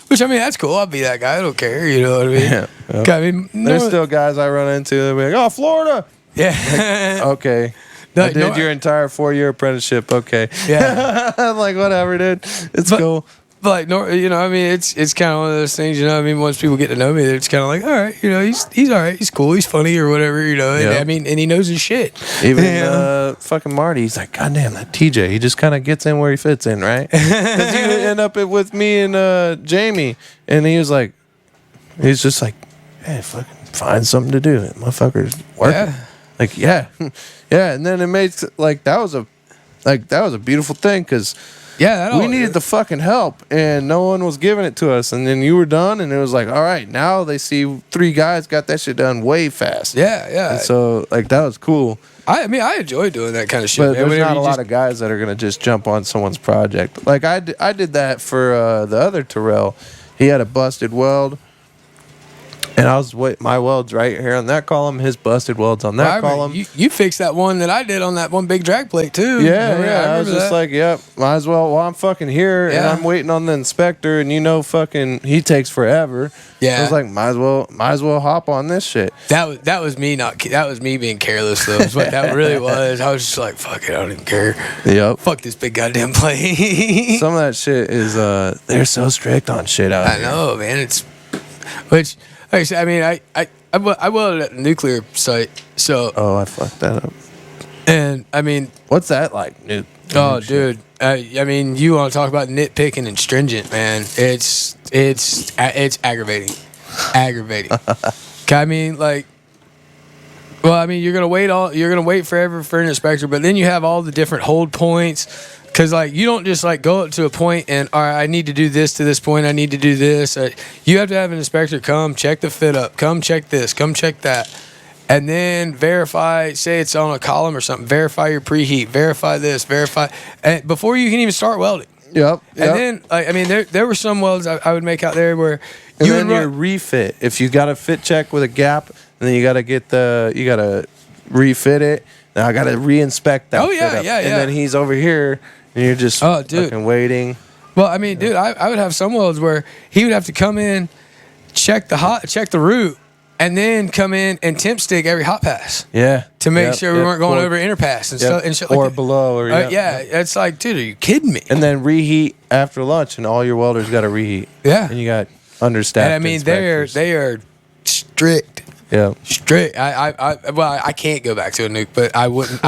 Which I mean, that's cool. I'll be that guy. I don't care. You know what I mean? Yeah. Yep. I mean, there's still guys I run into. They'll be like, "Oh, Florida." Yeah. Like, okay. I did your entire 4-year apprenticeship. Okay. Yeah. I'm like, whatever, dude. It's cool. But I mean, it's kind of one of those things. I mean, once people get to know me, it's kind of like, all right, he's all right, he's cool, he's funny or whatever, Yep. And, I mean, and he knows his shit. Even fucking Marty, he's like, God damn, that TJ, he just kind of gets in where he fits in, right? Because he would end up with me and Jamie, and he's just like, hey, fucking find something to do, motherfucker's working. Yeah. Like, yeah, and then it makes that was a beautiful thing because. Yeah, we needed the fucking help, and no one was giving it to us. And then you were done, and it was like, all right, now they see 3 guys got that shit done way fast. Yeah. And so, that was cool. I mean, I enjoy doing that kind of shit. But there's not a lot of guys that are going to just jump on someone's project. Like, I did that for the other Terrell. He had a busted weld. And I was my weld's right here on that column. His busted weld's on that column. You fixed that one that I did on that one big drag plate too. Yeah. I was just like, yep, might as well. Well, I'm fucking here, and I'm waiting on the inspector, and fucking he takes forever. Yeah. I was like, might as well hop on this shit. That was me being careless though. Is what that really was. I was just like, fuck it, I don't even care. Yep. Fuck this big goddamn plate. Some of that shit is they're so strict on shit out here. I know, man. Which. Like I said, I mean, I welded at the nuclear site, so. Oh, I fucked that up. And I mean, What's that like, dude? oh, dude. I mean, you want to talk about nitpicking and stringent, man? It's aggravating, aggravating. I mean, like, well, I mean, you're gonna wait forever for an inspector, but then you have all the different hold points. Because, like, you don't just, like, go up to a point and, all right, I need to do this to this point. I need to do this. You have to have an inspector come check the fit up. Come check this. Come check that. And then verify, say it's on a column or something. Verify your preheat. Verify this. Verify. And before you can even start welding. Yep. And then, like, I mean, there were some welds I would make out there where and then your refit. If you got a fit check with a gap, and then you got to refit it. Now I got to re-inspect that. Oh, yeah, yeah. And then he's over here. And you're just fucking waiting. Well, I mean, dude, I would have some welds where he would have to come in, check the route, and then come in and temp stick every hot pass. Yeah. To make sure we weren't going over interpass and stuff and shit like or that. below. Or yeah, it's like, dude, are you kidding me? And then reheat after lunch, and all your welders got to reheat. Yeah. And you got understaffed. And I mean, they are strict. Yeah. Strict. I can't go back to a nuke, but I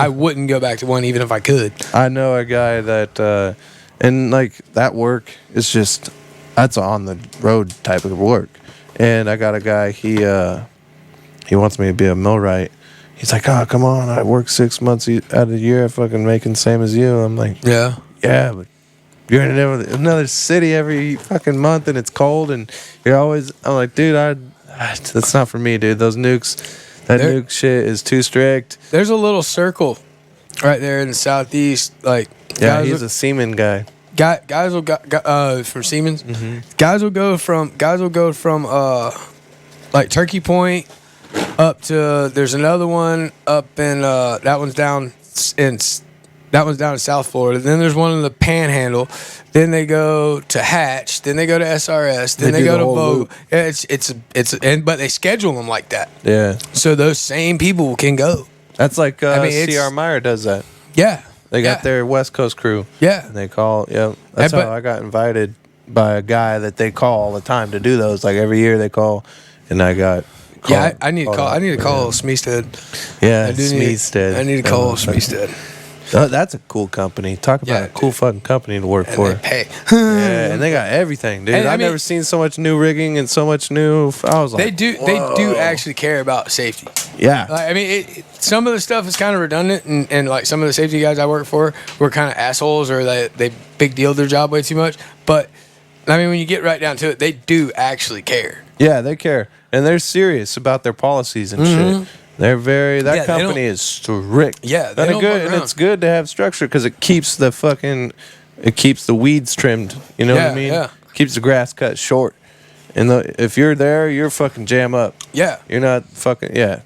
wouldn't go back to one even if I could. I know a guy that, and like that work is just, that's on the road type of work. And I got a guy, he wants me to be a millwright. He's like, oh, come on, I work 6 months out of the year, I fucking making the same as you. I'm like, yeah, but you're in another city every fucking month and it's cold and you're always, I'm like, dude, that's not for me, dude. Those nukes, nuke shit is too strict. There's a little circle right there in the southeast. Like, yeah, he's a Seaman guy. Guys will go from Siemens. Mm-hmm. Guys will go from like Turkey Point up to. There's another one up in that one's down in South Florida. Then there's one in the Panhandle. Then they go to Hatch. Then they go to SRS. Then they go to Vogue. Yeah, but they schedule them like that. Yeah. So those same people can go. That's like CR Meyer does that. Yeah. They got their West Coast crew. Yeah. And they call. Yeah. That's how I got invited by a guy that they call all the time to do those. Like every year they call, and I got. Yeah, I need to call. I need to call Smeestead. Yeah, Smeestead. I need to call Smeestead. That's a cool company. Talk about a cool fucking company to work for. They pay. Yeah, and they got everything, dude. I've never seen so much new rigging and so much new. I was like, they do actually care about safety. Yeah. Like, I mean, some of the stuff is kind of redundant, and like some of the safety guys I work for were kind of assholes, or they big deal their job way too much. But I mean, when you get right down to it, they do actually care. Yeah, they care, and they're serious about their policies and shit. They're that company is strict. Yeah, they don't good, and it's good to have structure because it keeps the weeds trimmed. You know what I mean? Yeah. Keeps the grass cut short. And if you're there, you're fucking jam up. Yeah. You're not fucking Yeah,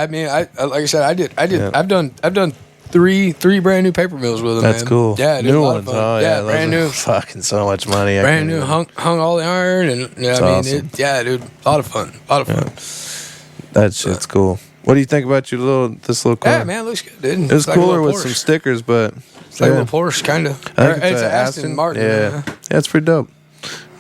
I mean, like I said, I did. Yeah. I've done three brand new paper mills with them. That's cool. Yeah, new ones. Oh yeah, brand new. Fucking so much money. Brand new, hung all the iron, and awesome. Dude, a lot of fun. That shit's cool. What do you think about this little car? Yeah, man, it looks good, dude. It's like cooler with some stickers, but it's like a little Porsche, kind of. It's an Aston Martin. Yeah, it's pretty dope.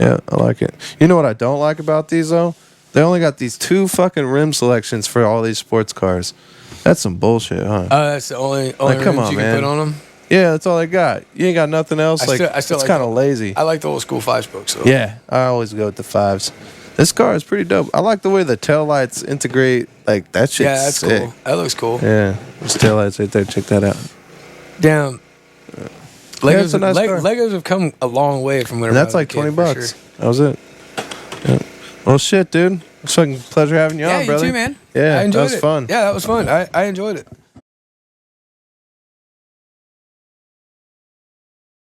Yeah, I like it. You know what I don't like about these though? They only got these 2 fucking rim selections for all these sports cars. That's some bullshit, huh? That's the only rims you can put on them. Yeah, that's all they got. You ain't got nothing else. It's kind of lazy. I like the old school 5-spokes. So. Yeah, I always go with the 5s. This car is pretty dope. I like the way the tail lights integrate. Like that shit's that's sick. cool. That looks cool. Yeah, there's tail lights right there. Check that out. Damn. Legos, nice Legos have come a long way from whenever. And that's like $20. Sure. That was it. Yeah. Well, shit, dude. It's fucking pleasure having you on, brother. You too, man. Yeah, I enjoyed that was fun. Yeah, that was fun. I enjoyed it.